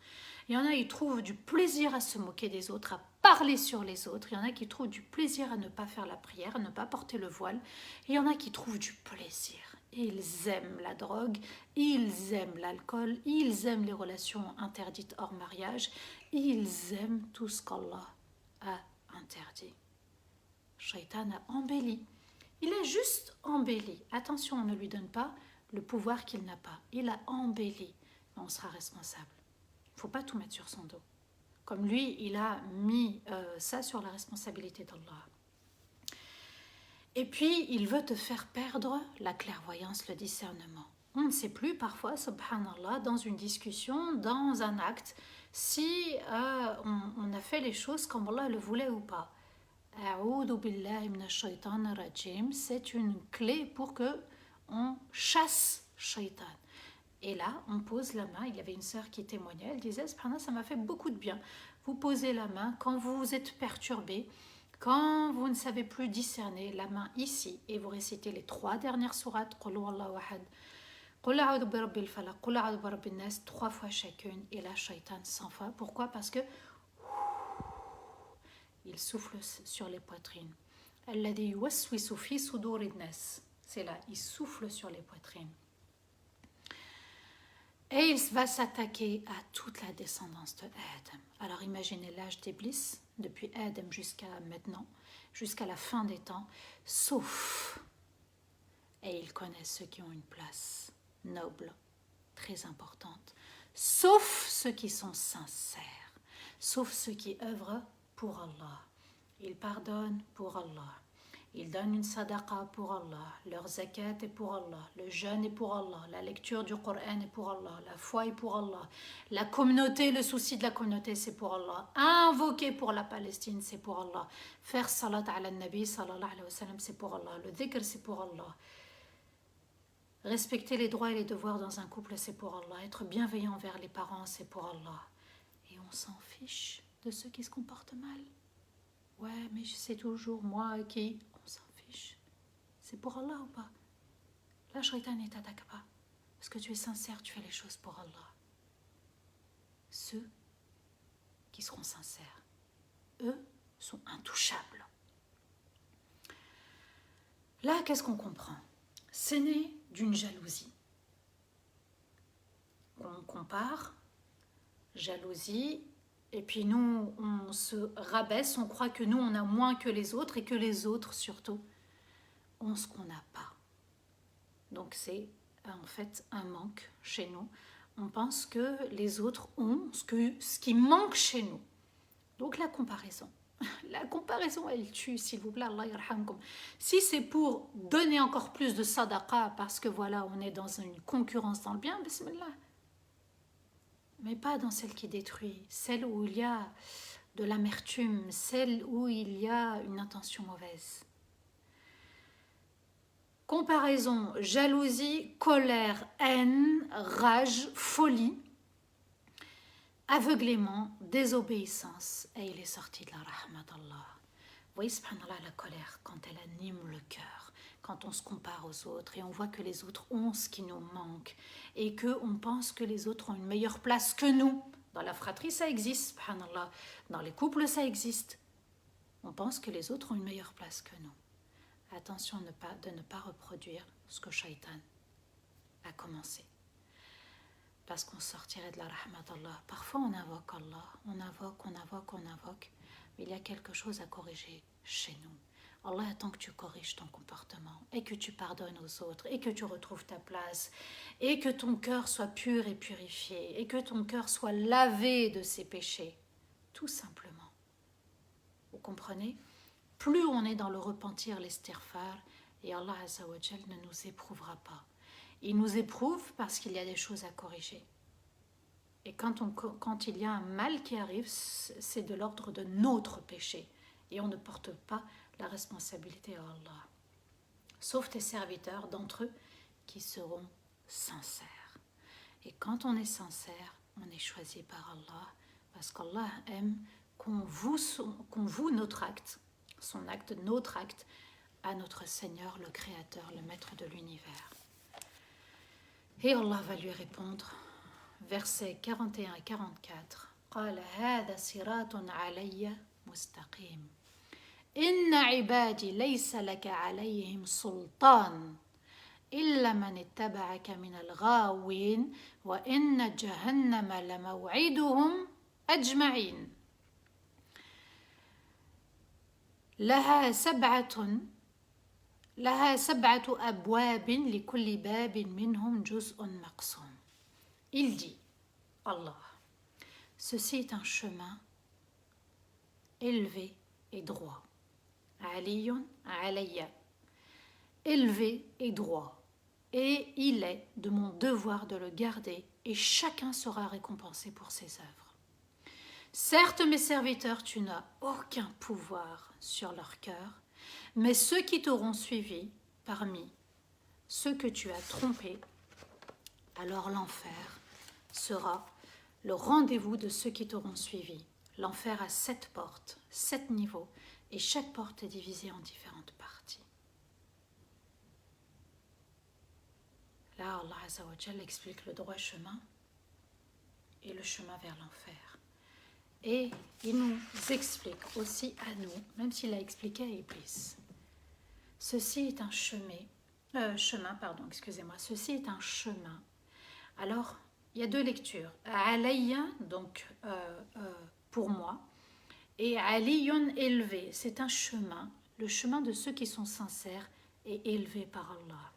Il y en a, ils trouvent du plaisir à se moquer des autres, à parler sur les autres. Il y en a qui trouvent du plaisir à ne pas faire la prière, à ne pas porter le voile. Il y en a qui trouvent du plaisir. Ils aiment la drogue, ils aiment l'alcool, ils aiment les relations interdites hors mariage, ils aiment tout ce qu'Allah a interdit. Shaitan a embelli. Il a juste embelli. Attention, on ne lui donne pas le pouvoir qu'il n'a pas. Il a embelli. On sera responsable. Il ne faut pas tout mettre sur son dos. Comme lui, il a mis ça sur la responsabilité d'Allah. Et puis, il veut te faire perdre la clairvoyance, le discernement. On ne sait plus parfois, subhanallah, dans une discussion, dans un acte, si on a fait les choses comme Allah le voulait ou pas. C'est une clé pour que on chasse Shaitan. Et là, on pose la main. Il y avait une sœur qui témoignait. Elle disait, ça m'a fait beaucoup de bien. Vous posez la main quand vous êtes perturbé, quand vous ne savez plus discerner, la main ici, et vous récitez les 3 dernières sourates, Qul huwallahu ahad, Qul a'udhu bi rabbil falaq, Qul a'udhu bi rabbin nas, 3 fois chacune, et là, Shaitan s'en va. Pourquoi? Parce que il souffle sur les poitrines. Alladhi yuwaswisu fi sudurin nas. C'est là, il souffle sur les poitrines. Et il va s'attaquer à toute la descendance de Adam. Alors imaginez l'âge d'Iblis, depuis Adam jusqu'à maintenant, jusqu'à la fin des temps, sauf, et il connaît ceux qui ont une place noble, très importante, sauf ceux qui sont sincères, sauf ceux qui œuvrent pour Allah. Ils pardonnent pour Allah. Ils donnent une sadaqa pour Allah, leur zakat est pour Allah, le jeûne est pour Allah, la lecture du Coran est pour Allah, la foi est pour Allah, la communauté, le souci de la communauté c'est pour Allah, invoquer pour la Palestine c'est pour Allah, faire salat ala nabi sallallahu alayhi wa sallam c'est pour Allah, le dhikr c'est pour Allah, respecter les droits et les devoirs dans un couple c'est pour Allah, être bienveillant envers les parents c'est pour Allah. Et on s'en fiche de ceux qui se comportent mal. Ouais, mais c'est toujours moi qui... On s'en fiche. C'est pour Allah ou pas? Là, Shaitan ne t'attaque pas. Parce que tu es sincère, tu fais les choses pour Allah. Ceux qui seront sincères, eux, sont intouchables. Là, qu'est-ce qu'on comprend? C'est né d'une jalousie. On compare, jalousie... Et puis nous, on se rabaisse, on croit que nous, on a moins que les autres et que les autres, surtout, ont ce qu'on n'a pas. Donc c'est en fait un manque chez nous. On pense que les autres ont ce qui manque chez nous. Donc la comparaison. La comparaison, elle tue, s'il vous plaît, Allah yarhamkum. Si c'est pour donner encore plus de sadaqa, parce que voilà, on est dans une concurrence dans le bien, bismillah. Mais pas dans celle qui détruit, celle où il y a de l'amertume, celle où il y a une intention mauvaise. Comparaison, jalousie, colère, haine, rage, folie, aveuglément, désobéissance. Et il est sorti de la rahmat d'Allah. voyez, subhanallah, la colère, quand elle anime le cœur, quand on se compare aux autres et on voit que les autres ont ce qui nous manque et qu'on pense que les autres ont une meilleure place que nous. Dans la fratrie, ça existe, subhanallah. Dans les couples, ça existe. On pense que les autres ont une meilleure place que nous. Attention de ne pas reproduire ce que Shaitan a commencé. Parce qu'on sortirait de la rahmat d'Allah. Parfois, on invoque Allah, on invoque, mais il y a quelque chose à corriger chez nous. Allah attend que tu corriges ton comportement et que tu pardonnes aux autres et que tu retrouves ta place et que ton cœur soit pur et purifié et que ton cœur soit lavé de ses péchés. Tout simplement. Vous comprenez? Plus on est dans le repentir, l'istighfar, et Allah Azza wa Jal ne nous éprouvera pas. Il nous éprouve parce qu'il y a des choses à corriger. Et quand il y a un mal qui arrive, c'est de l'ordre de notre péché. Et on ne porte pas la responsabilité à Allah. Sauf tes serviteurs d'entre eux qui seront sincères. Et quand on est sincère, on est choisi par Allah. Parce qu'Allah aime qu'on voue notre acte, son acte, notre acte, à notre Seigneur, le Créateur, le Maître de l'univers. Et Allah va lui répondre, versets 41 et 44. قال هذا صراط علي مستقيم إن عبادي ليس لك عليهم سلطان إلا من اتبعك من الغاوين وإن جهنم لموعدهم أجمعين لها سبعة أبواب لكل باب منهم جزء مقسوم. Il dit, Allah, ceci est un chemin élevé et droit. Aliyun alayya, élevé et droit. Et il est de mon devoir de le garder et chacun sera récompensé pour ses œuvres. Certes, mes serviteurs, tu n'as aucun pouvoir sur leur cœur, mais ceux qui t'auront suivi parmi ceux que tu as trompés, alors l'enfer sera le rendez-vous de ceux qui t'auront suivi. L'enfer a 7 portes, 7 niveaux, et chaque porte est divisée en différentes parties. Là, Allah Azza wa Jal explique le droit chemin et le chemin vers l'enfer. Et il nous explique aussi à nous, même s'il a expliqué à Iblis, ceci est un ceci est un chemin. Alors, il y a 2 lectures. Alayya, donc pour moi, et Aliyun élevé, c'est un chemin, le chemin de ceux qui sont sincères et élevés par Allah.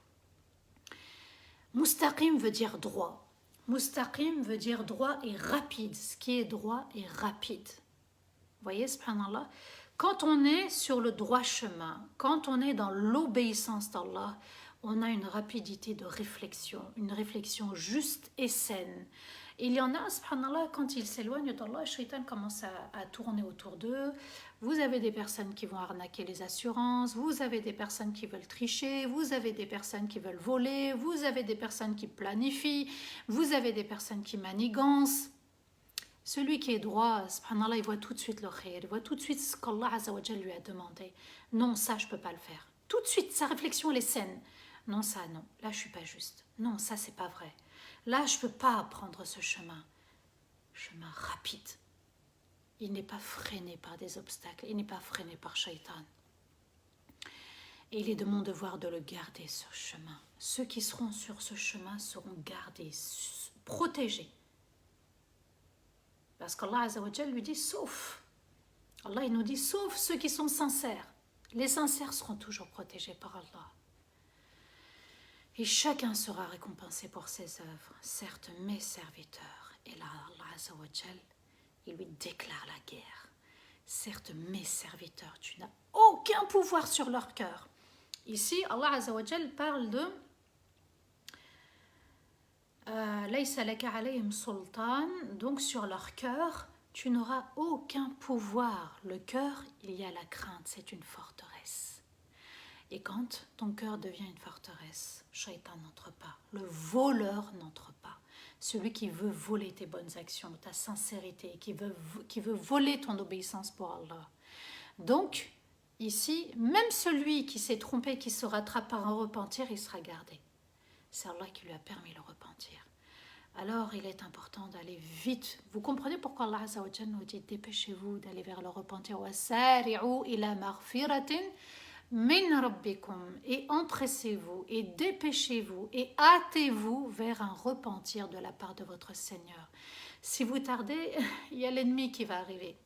Mustaqim veut dire droit. Mustaqim veut dire droit et rapide. Ce qui est droit et rapide. Vous voyez, subhanallah, quand on est sur le droit chemin, quand on est dans l'obéissance d'Allah, on a une rapidité de réflexion, une réflexion juste et saine. Il y en a, subhanallah, quand ils s'éloignent d'Allah, le shaitan commence à tourner autour d'eux. Vous avez des personnes qui vont arnaquer les assurances, vous avez des personnes qui veulent tricher, vous avez des personnes qui veulent voler, vous avez des personnes qui planifient, vous avez des personnes qui manigancent. Celui qui est droit, subhanallah, il voit tout de suite le khayr, il voit tout de suite ce qu'Allah Azza wa Jal lui a demandé. Non, ça, je ne peux pas le faire. Tout de suite, sa réflexion, elle est saine. Non, ça, non. Là, je ne suis pas juste. Non, ça, c'est pas vrai. Là, je ne peux pas prendre ce chemin. Chemin rapide. Il n'est pas freiné par des obstacles. Il n'est pas freiné par Shaitan. Et il est de mon devoir de le garder, ce chemin. Ceux qui seront sur ce chemin seront gardés, protégés. Parce qu'Allah Azza wa Jal lui dit sauf. Allah, il nous dit sauf ceux qui sont sincères. Les sincères seront toujours protégés par Allah. Et chacun sera récompensé pour ses œuvres, certes mes serviteurs. Et là, Allah Azza wa Jal, il lui déclare la guerre. Certes mes serviteurs, tu n'as aucun pouvoir sur leur cœur. Ici, Allah Azza wa Jal parle de Laysa laka alayhim sultan, donc sur leur cœur, tu n'auras aucun pouvoir. Le cœur, il y a la crainte, c'est une forteresse. Et quand ton cœur devient une forteresse, Shaitan n'entre pas, le voleur n'entre pas. Celui qui veut voler tes bonnes actions, ta sincérité, qui veut voler ton obéissance pour Allah. Donc, ici, même celui qui s'est trompé, qui se rattrape par un repentir, il sera gardé. C'est Allah qui lui a permis le repentir. Alors, il est important d'aller vite. Vous comprenez pourquoi Allah Azza wa Jalla nous dit dépêchez-vous d'aller vers le repentir. وَسَارِعُوا إِلَى مَغْفِرَةٍ مِنْ رَبِّكُمْ. Et empressez-vous, et dépêchez-vous, et hâtez-vous vers un repentir de la part de votre Seigneur. Si vous tardez, il y a l'ennemi qui va arriver.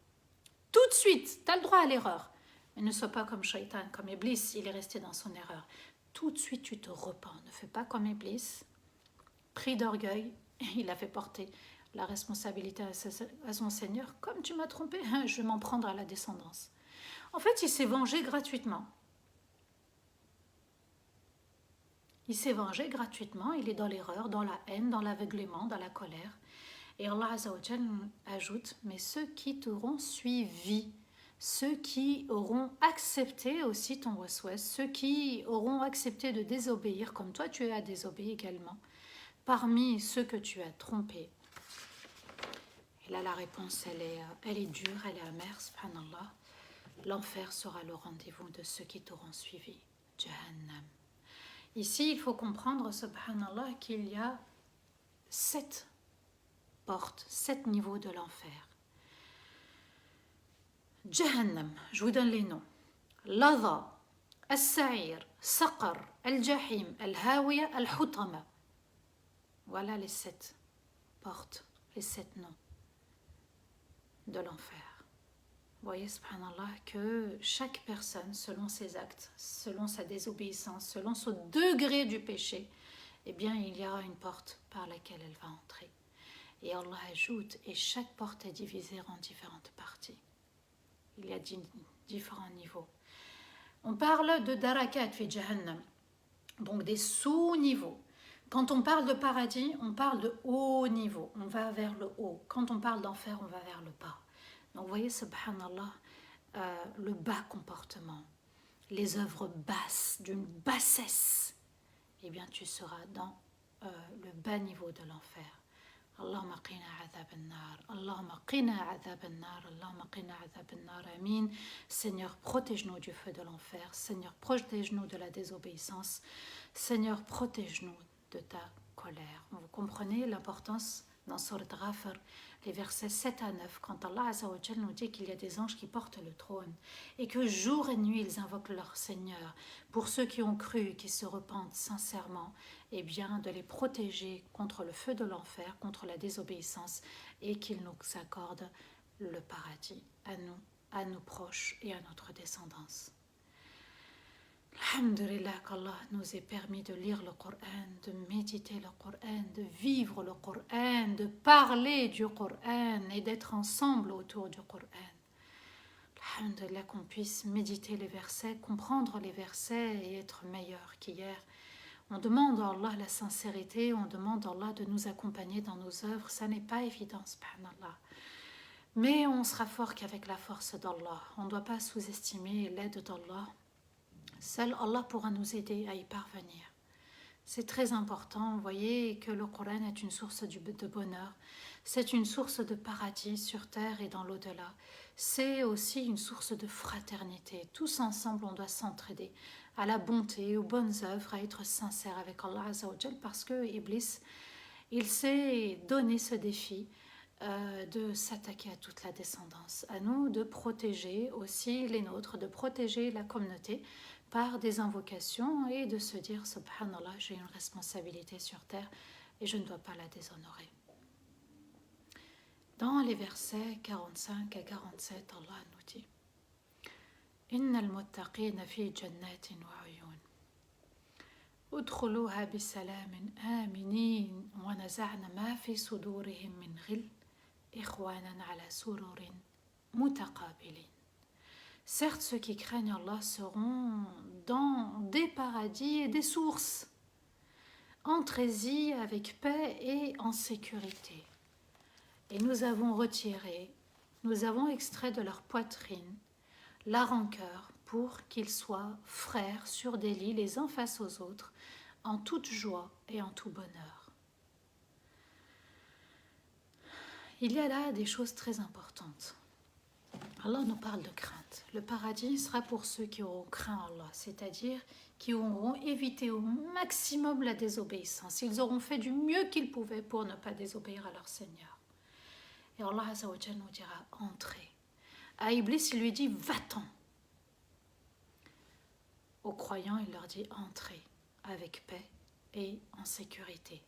Tout de suite, tu as le droit à l'erreur. Mais ne sois pas comme Shaitan, comme Iblis, il est resté dans son erreur. Tout de suite, tu te repens. Ne fais pas comme Iblis. Pris d'orgueil, il a fait porter la responsabilité à son Seigneur. Comme tu m'as trompé, je vais m'en prendre à la descendance. En fait, il s'est vengé gratuitement. Il s'est vengé gratuitement. Il est dans l'erreur, dans la haine, dans l'aveuglement, dans la colère. Et Allah Azza wa Jalla ajoute, mais ceux qui t'auront suivi, ceux qui auront accepté aussi ton waswas, ceux qui auront accepté de désobéir, comme toi tu as désobéi également, parmi ceux que tu as trompés. Et là, la réponse, elle est dure, elle est amère, subhanallah. L'enfer sera le rendez-vous de ceux qui t'auront suivi. Jahannam. Ici, il faut comprendre, subhanallah, qu'il y a 7 portes, 7 niveaux de l'enfer. Jahannam, je vous donne les noms. Ladha, As-Sa'ir, Saqar, Al-Jahim, Al-Hawiya, Al-Hutama. Voilà les 7 portes, les 7 noms de l'enfer. Vous voyez, subhanallah, que chaque personne, selon ses actes, selon sa désobéissance, selon son degré du péché, eh bien, il y aura une porte par laquelle elle va entrer. Et Allah ajoute, et chaque porte est divisée en différentes parties. Il y a différents niveaux. On parle de darakat fi jahannam, donc des sous-niveaux. Quand on parle de paradis, on parle de haut niveau, on va vers le haut. Quand on parle d'enfer, on va vers le bas. Donc vous voyez, subhanallah, le bas comportement, les œuvres basses, d'une bassesse, eh bien tu seras dans le bas niveau de l'enfer. Allahumma qina adhab an-nar, Allahumma qina adhab an-nar, Allahumma qina adhab an-nar, amin. Seigneur, protège-nous du feu de l'enfer. Seigneur, protège-nous de la désobéissance. Seigneur, protège-nous de ta colère. Vous comprenez l'importance dans Surat Ghafir, les versets 7 à 9, quand Allah Azza wa Jalla nous dit qu'il y a des anges qui portent le trône et que jour et nuit ils invoquent leur Seigneur pour ceux qui ont cru, qui se repentent sincèrement, et bien de les protéger contre le feu de l'enfer, contre la désobéissance, et qu'ils nous accordent le paradis à nos proches et à notre descendance. Alhamdulillah qu'Allah nous ait permis de lire le Coran, de méditer le Coran, de vivre le Coran, de parler du Coran et d'être ensemble autour du Coran. Alhamdulillah qu'on puisse méditer les versets, comprendre les versets et être meilleur qu'hier. On demande à Allah la sincérité, on demande à Allah de nous accompagner dans nos œuvres. Ça n'est pas évident, subhanallah. Mais on sera fort qu'avec la force d'Allah. On ne doit pas sous-estimer l'aide d'Allah. Seul Allah pourra nous aider à y parvenir. C'est très important. Vous voyez que le Coran est une source de bonheur. C'est une source de paradis sur terre et dans l'au-delà. C'est aussi une source de fraternité. Tous ensemble, on doit s'entraider à la bonté, aux bonnes œuvres, à être sincère avec Allah Azza wa Jal, parce que Iblis, il s'est donné ce défi de s'attaquer à toute la descendance. À nous de protéger aussi les nôtres, de protéger la communauté par des invocations et de se dire subhanallah, j'ai une responsabilité sur terre et je ne dois pas la déshonorer. Dans les versets 45 à 47, Allah nous dit Inna al-muttaqina fi jannatin wa uyun udkhuluha bisalamin aminin wa naza'na ma fi sudurihim min ghil ikhwanan ala sururin mutaqabilin. Certes, ceux qui craignent Allah seront dans des paradis et des sources. Entrez-y avec paix et en sécurité. Et nous avons extrait de leur poitrine la rancœur pour qu'ils soient frères sur des lits les uns face aux autres, en toute joie et en tout bonheur. Il y a là des choses très importantes. Allah nous parle de crainte. Le paradis sera pour ceux qui auront craint Allah, c'est-à-dire qui auront évité au maximum la désobéissance. Ils auront fait du mieux qu'ils pouvaient pour ne pas désobéir à leur Seigneur. Et Allah Azza wa Jalla nous dira entrez. À Iblis, il lui dit va-t'en. Aux croyants, il leur dit entrez avec paix et en sécurité.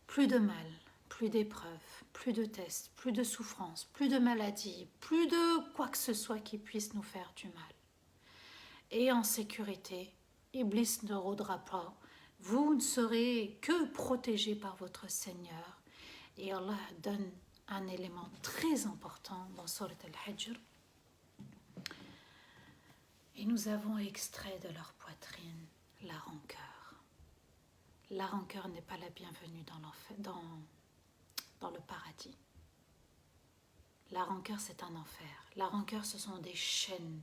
Plus de mal, plus d'épreuves, plus de tests, plus de souffrances, plus de maladies, plus de quoi que ce soit qui puisse nous faire du mal. Et en sécurité, Iblis ne rôdera pas. Vous ne serez que protégés par votre Seigneur. Et Allah donne un élément très important dans Surat Al-Hijr. Et nous avons extrait de leur poitrine la rancœur. La rancœur n'est pas la bienvenue dans le paradis. La rancœur, c'est un enfer. La rancœur, ce sont des chaînes,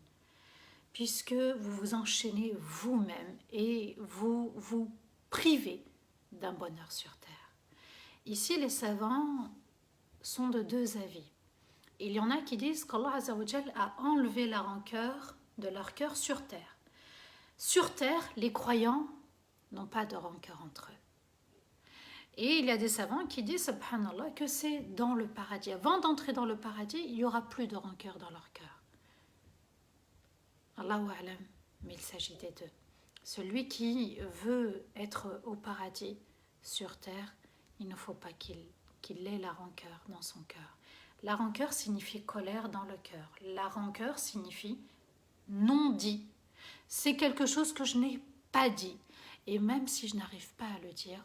puisque vous vous enchaînez vous-même et vous vous privez d'un bonheur sur terre. Ici, les savants sont de deux avis. Il y en a qui disent qu'Allah Azza wa Jal a enlevé la rancœur de leur cœur sur terre. Sur terre, les croyants n'ont pas de rancœur entre eux. Et il y a des savants qui disent, subhanallah, que c'est dans le paradis. Avant d'entrer dans le paradis, il n'y aura plus de rancœur dans leur cœur. Allahu a'lam, mais il s'agit des deux. Celui qui veut être au paradis sur terre, il ne faut pas qu'il ait la rancœur dans son cœur. La rancœur signifie colère dans le cœur. La rancœur signifie non dit. C'est quelque chose que je n'ai pas dit. Et même si je n'arrive pas à le dire,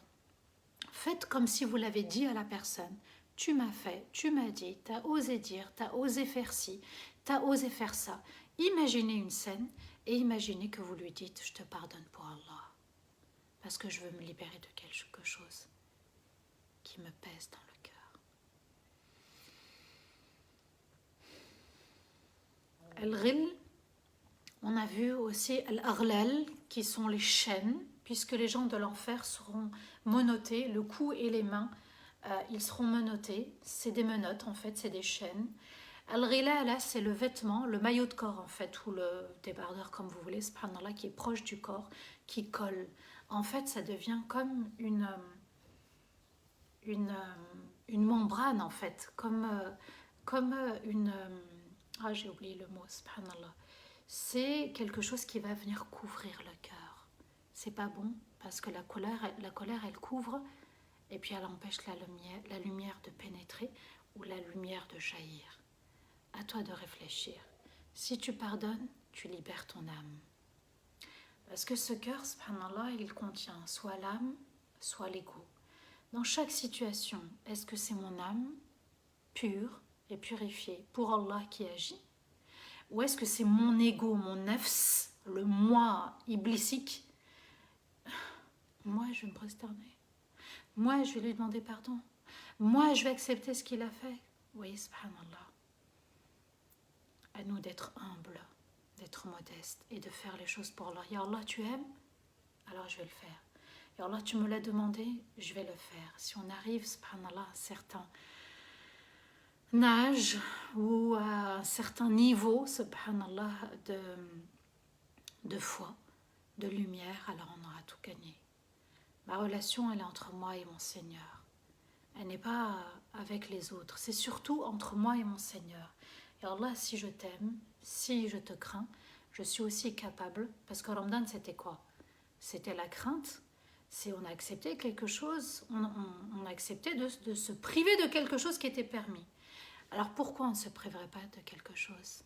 faites comme si vous l'avez dit à la personne. Tu m'as fait, tu m'as dit, tu as osé dire, tu as osé faire ci, tu as osé faire ça. Imaginez une scène et imaginez que vous lui dites « Je te pardonne pour Allah, parce que je veux me libérer de quelque chose qui me pèse dans le cœur. » Al-Ghil, on a vu aussi Al-Aghlal, qui sont les chaînes, puisque les gens de l'enfer seront menottés, le cou et les mains, ils seront menottés. C'est des menottes, en fait, c'est des chaînes. Al-Ghila, là, c'est le vêtement, le maillot de corps, en fait, ou le débardeur, comme vous voulez, subhanallah, qui est proche du corps, qui colle. En fait, ça devient comme une membrane, en fait, comme une... ah, j'ai oublié le mot, subhanallah. C'est quelque chose qui va venir couvrir le cœur. C'est pas bon, parce que la colère, elle couvre, et puis elle empêche la lumière de pénétrer, ou la lumière de jaillir. À toi de réfléchir. Si tu pardonnes, tu libères ton âme. Parce que ce cœur, subhanallah, il contient soit l'âme, soit l'ego. Dans chaque situation, est-ce que c'est mon âme pure et purifiée pour Allah qui agit? Ou est-ce que c'est mon ego, mon nafs, le moi iblisique? Moi, je vais me prosterner. Moi, je vais lui demander pardon. Moi, je vais accepter ce qu'il a fait. Vous voyez, subhanallah. À nous d'être humbles, d'être modestes et de faire les choses pour Allah. Ya Allah, tu aimes? Alors je vais le faire. Ya Allah, tu me l'as demandé? Je vais le faire. Si on arrive, subhanallah, à un certain âge ou à un certain niveau, subhanallah, de foi, de lumière, alors on aura tout gagné. Ma relation, elle est entre moi et mon Seigneur. Elle n'est pas avec les autres. C'est surtout entre moi et mon Seigneur. Et Allah, si je t'aime, si je te crains, je suis aussi capable, parce que Ramadan, c'était quoi? C'était la crainte, c'est on a accepté quelque chose, on a accepté de se priver de quelque chose qui était permis. Alors pourquoi on ne se priverait pas de quelque chose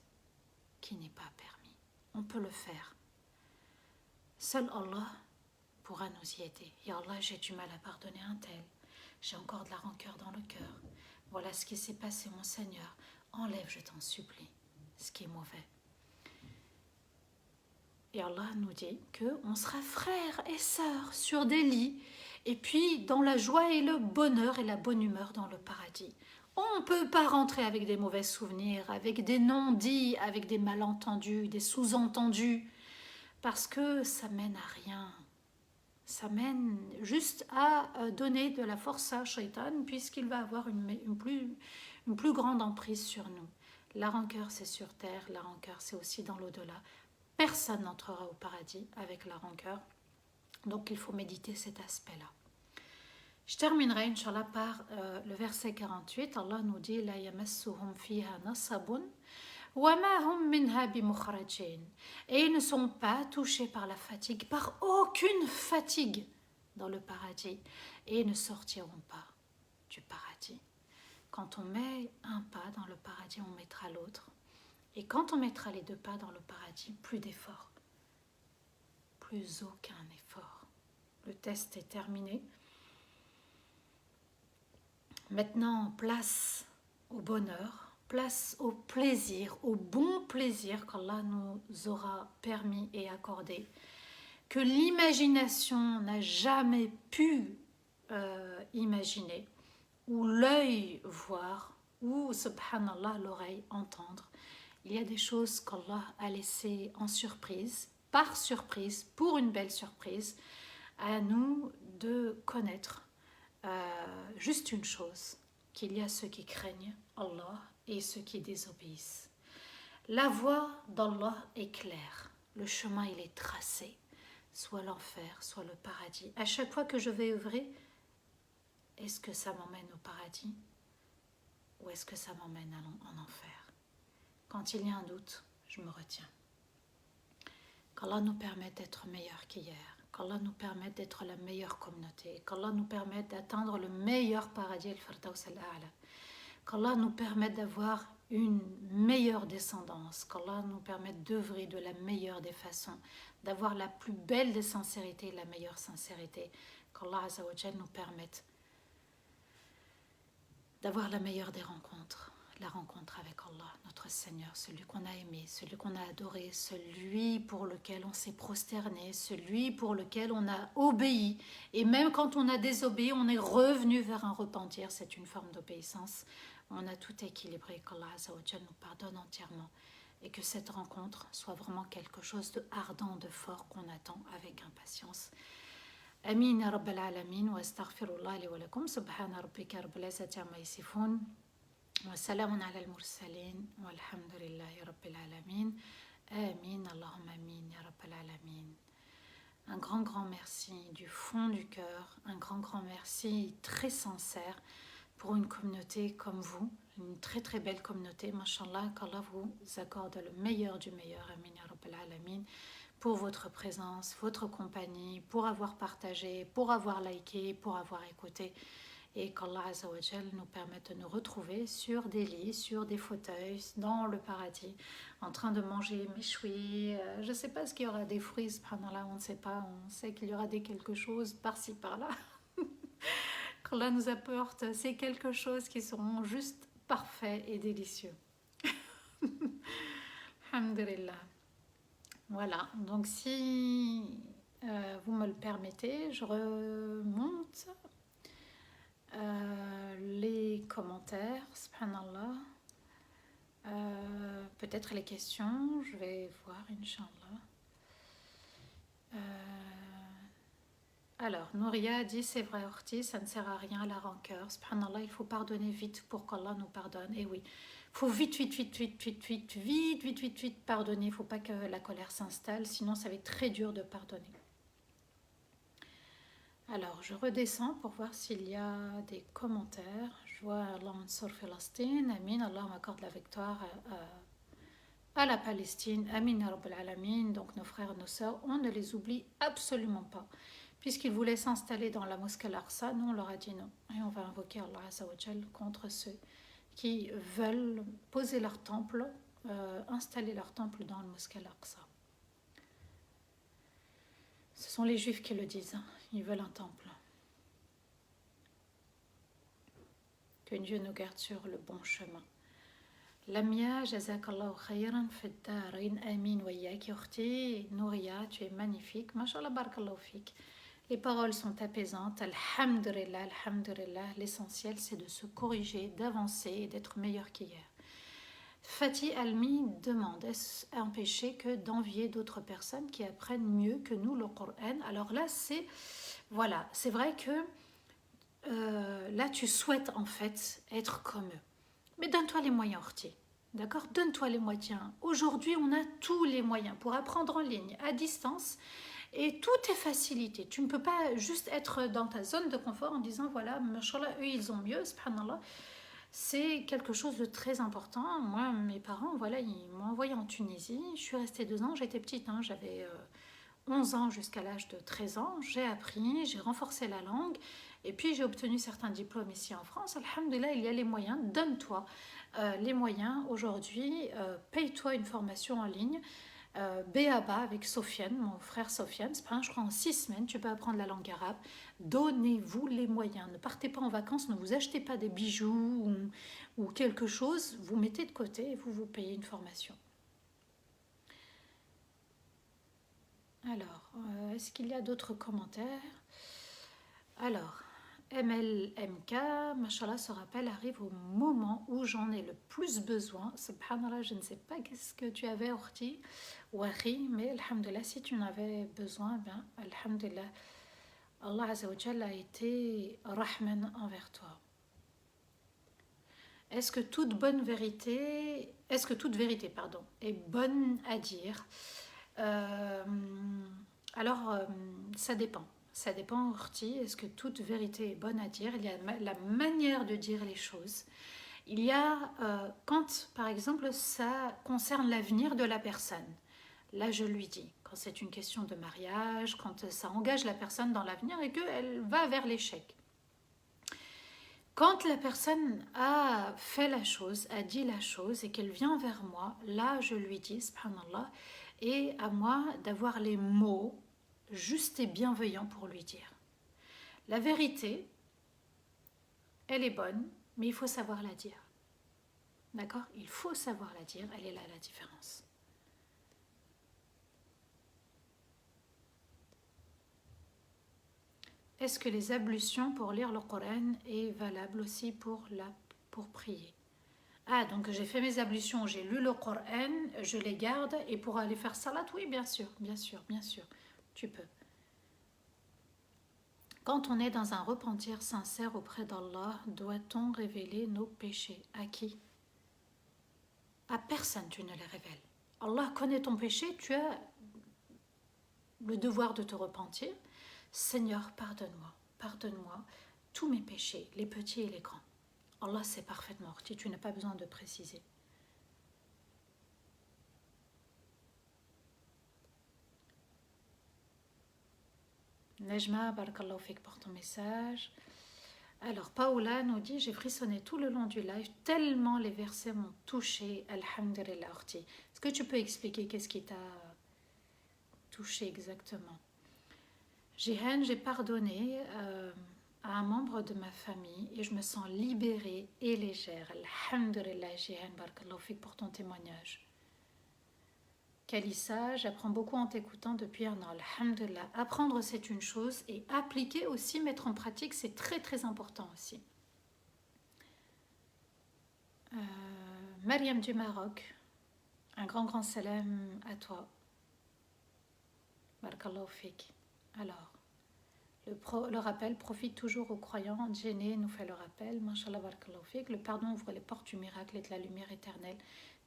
qui n'est pas permis? On peut le faire. Seul Allah pourra nous y aider. Ya Allah, j'ai du mal à pardonner un tel, j'ai encore de la rancœur dans le cœur. Voilà ce qui s'est passé, mon Seigneur. Enlève, je t'en supplie, ce qui est mauvais. Et Allah nous dit qu'on sera frères et sœurs sur des lits, et puis dans la joie et le bonheur et la bonne humeur dans le paradis. On ne peut pas rentrer avec des mauvais souvenirs, avec des non-dits, avec des malentendus, des sous-entendus, parce que ça mène à rien. Ça mène juste à donner de la force à Shaitan, puisqu'il va avoir une plus grande emprise sur nous. La rancœur, c'est sur terre, la rancœur, c'est aussi dans l'au-delà. Personne n'entrera au paradis avec la rancœur. Donc, il faut méditer cet aspect-là. Je terminerai, Inch'Allah, par le verset 48. Allah nous dit « La yamassuhum fiha nasabun wa ma hum minha bimukhrajin » Et ils ne sont pas touchés par la fatigue, par aucune fatigue dans le paradis. Et ils ne sortiront pas du paradis. Quand on met un pas dans le paradis, on mettra l'autre. Et quand on mettra les deux pas dans le paradis, plus d'effort. Plus aucun effort. Le test est terminé. Maintenant, place au bonheur, place au plaisir, au bon plaisir qu'Allah nous aura permis et accordé, que l'imagination n'a jamais pu imaginer, ou l'œil voir, ou, subhanallah, l'oreille entendre. Il y a des choses qu'Allah a laissées en surprise, par surprise, pour une belle surprise, à nous de connaître. Juste une chose, qu'il y a ceux qui craignent Allah et ceux qui désobéissent. La voie d'Allah est claire, le chemin il est tracé, soit l'enfer, soit le paradis. À chaque fois que je vais œuvrer, est-ce que ça m'emmène au paradis ou est-ce que ça m'emmène en enfer? Quand il y a un doute, je me retiens. Qu'Allah nous permette d'être meilleurs qu'hier. Qu'Allah nous permette d'être la meilleure communauté, qu'Allah nous permette d'atteindre le meilleur paradis, le Firdaus al-A'la, qu'Allah nous permette d'avoir une meilleure descendance, qu'Allah nous permette d'œuvrer de la meilleure des façons, d'avoir la plus belle des sincérités, la meilleure sincérité, qu'Allah Azza wa Jal nous permette d'avoir la meilleure des rencontres, la rencontre avec Allah, notre Seigneur, celui qu'on a aimé, celui qu'on a adoré, celui pour lequel on s'est prosterné, celui pour lequel on a obéi. Et même quand on a désobéi, on est revenu vers un repentir. C'est une forme d'obéissance. On a tout équilibré, qu'Allah Azza wa Jal nous pardonne entièrement. Et que cette rencontre soit vraiment quelque chose de ardent, de fort qu'on attend avec impatience. Amin ya Rabbal Alamin wa astaghfirullah li wa lakum. Subhana rabbika rabbil izzati amma yasifun. وسلام على المرسلين والحمد لله رب العالمين آمين اللهم آمين يا رب العالمين. Un grand merci du fond du cœur, un grand merci très sincère pour une communauté comme vous, une très belle communauté, mashallah, qu'Allah vous accorde le meilleur du meilleur, amin ya rabbal alamin, pour votre présence, votre compagnie, pour avoir partagé, pour avoir liké, pour avoir écouté. Et qu'Allah Azza wa Jal nous permette de nous retrouver sur des lits, sur des fauteuils, dans le paradis, en train de manger méchoui. Je ne sais pas ce qu'il y aura des fruits, subhanallah, on ne sait pas. On sait qu'il y aura des quelque chose par-ci, par-là. Qu'Allah nous apporte ces quelque chose qui seront juste parfaits et délicieux. Alhamdulillah. Voilà, donc si vous me le permettez, je remonte les commentaires, subhanallah, peut-être les questions, je vais voir, Inch'Allah. Alors, Nouria dit, c'est vrai Ortiz, ça ne sert à rien la rancœur, subhanallah, il faut pardonner vite pour qu'Allah nous pardonne, et oui, il faut vite pardonner, il ne faut pas que la colère s'installe, sinon ça va être très dur de pardonner. Alors, je redescends pour voir s'il y a des commentaires. Je vois Allah Ansur Palestine, Amin, Allah m'accorde la victoire à la Palestine, Amin ya Rabbal Alamin. Donc nos frères et nos sœurs, on ne les oublie absolument pas. Puisqu'ils voulaient s'installer dans la mosquée Al-Aqsa, nous on leur a dit non. Et on va invoquer Allah Azza wa Jal contre ceux qui veulent poser leur temple, installer leur temple dans la mosquée Al-Aqsa. Ce sont les Juifs qui le disent, hein. Ils veulent un temple. Que Dieu nous garde sur le bon chemin. Lamia, jazakallahu khayran fiddarain, amin wa yaki ukhti. Nouria, tu es magnifique. Mashallah, barakallahu fik. Les paroles sont apaisantes. Alhamdulillah, alhamdulillah. L'essentiel, c'est de se corriger, d'avancer et d'être meilleur qu'hier. Fatih Almi demande, est-ce un péché que d'envier d'autres personnes qui apprennent mieux que nous le Coran? Alors là, c'est vrai que là, tu souhaites en fait être comme eux. Mais donne-toi les moyens, Orti. D'accord? Donne-toi les moyens. Aujourd'hui, on a tous les moyens pour apprendre en ligne, à distance, et tout est facilité. Tu ne peux pas juste être dans ta zone de confort en disant, voilà, machallah, eux, ils ont mieux, subhanallah. C'est quelque chose de très important. Moi, mes parents, voilà, ils m'ont envoyé en Tunisie. Je suis restée 2 ans, j'étais petite, hein, j'avais 11 ans jusqu'à l'âge de 13 ans. J'ai appris, j'ai renforcé la langue. Et puis j'ai obtenu certains diplômes ici en France. Alhamdulillah, il y a les moyens. Donne-toi les moyens aujourd'hui. Paye-toi une formation en ligne. B.A.B.A. avec Sofiane, mon frère Sofiane. C'est pas, je crois, en 6 semaines, tu peux apprendre la langue arabe. Donnez-vous les moyens. Ne partez pas en vacances, ne vous achetez pas des bijoux ou quelque chose. Vous mettez de côté et vous vous payez une formation. Alors, est-ce qu'il y a d'autres commentaires? Alors, MLMK, machallah, ce rappel arrive au moment où j'en ai le plus besoin. Subhanallah, je ne sais pas qu'est-ce que tu avais, Orti ou Akhi, mais alhamdulillah, si tu en avais besoin, ben, alhamdulillah, Allah Azza wa Jalla a été Rahman envers toi. Est-ce que toute vérité est bonne à dire? Alors, ça dépend. Ça dépend, Orti. Est-ce que toute vérité est bonne à dire? Il y a la manière de dire les choses. Il y a, quand, par exemple, ça concerne l'avenir de la personne. Là, je lui dis, quand c'est une question de mariage, quand ça engage la personne dans l'avenir et qu'elle va vers l'échec. Quand la personne a fait la chose, a dit la chose et qu'elle vient vers moi, là, je lui dis, subhanallah, et à moi d'avoir les mots justes et bienveillants pour lui dire. La vérité, elle est bonne, mais il faut savoir la dire. D'accord? Il faut savoir la dire, elle est là la différence. Est-ce que les ablutions pour lire le Coran est valable aussi pour prier? Ah, donc j'ai fait mes ablutions, j'ai lu le Coran, je les garde, et pour aller faire salat, oui, bien sûr, tu peux. Quand on est dans un repentir sincère auprès d'Allah, doit-on révéler nos péchés? À qui? À personne tu ne les révèles. Allah connaît ton péché, tu as le devoir de te repentir. Seigneur, pardonne-moi tous mes péchés, les petits et les grands. Allah sait parfaitement, tu n'as pas besoin de préciser. Nejma, barakallahu fik pour ton message. Alors, Paola nous dit, j'ai frissonné tout le long du live, tellement les versets m'ont touché, alhamdulillah. Est-ce que tu peux expliquer qu'est-ce qui t'a touché exactement? Jihan, j'ai pardonné à un membre de ma famille et je me sens libérée et légère. Alhamdulillah, Jihan, barakallahu fik pour ton témoignage. Kalissa, j'apprends beaucoup en t'écoutant depuis un an. Alhamdulillah. Apprendre, c'est une chose et appliquer aussi, mettre en pratique, c'est très très important aussi. Mariam du Maroc, un grand salam à toi. Barakallahu fik. Alors, le rappel profite toujours aux croyants. Djéné nous fait le rappel. Mashallah, barakallahu fik. Le pardon ouvre les portes du miracle et de la lumière éternelle.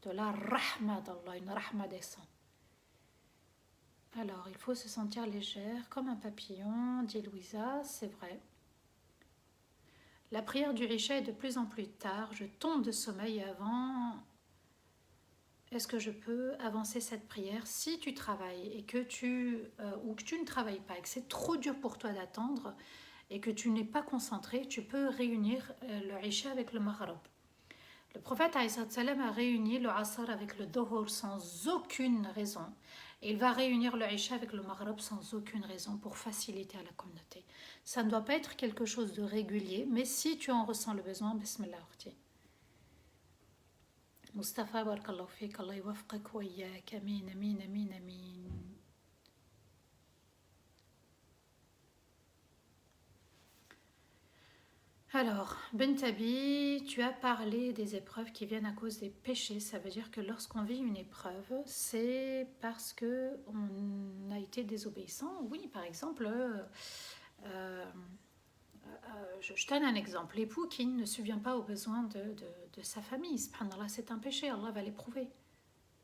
De la rahma d'Allah, une rahma descend. Alors, il faut se sentir légère, comme un papillon, dit Louisa, c'est vrai. La prière du Isha est de plus en plus tard, je tombe de sommeil avant. Est-ce que je peux avancer cette prière? Si tu travailles et que ou que tu ne travailles pas et que c'est trop dur pour toi d'attendre et que tu n'es pas concentré, tu peux réunir le Isha avec le Maghrib. Le prophète a réuni le Asr avec le Dhuhr sans aucune raison. Et il va réunir le Isha avec le Maghrib sans aucune raison pour faciliter à la communauté. Ça ne doit pas être quelque chose de régulier, mais si tu en ressens le besoin, bismillah. Mustafa, barakallahu fik, Allah yawafqak wa iyyak, amin, amin, amin, amin. Alors, Bentabi, tu as parlé des épreuves qui viennent à cause des péchés. Ça veut dire que lorsqu'on vit une épreuve, c'est parce qu'on a été désobéissant. Oui, par exemple, je donne un exemple. L'époux qui ne subvient pas aux besoins de sa famille. Subhanallah, c'est un péché, Allah va l'éprouver.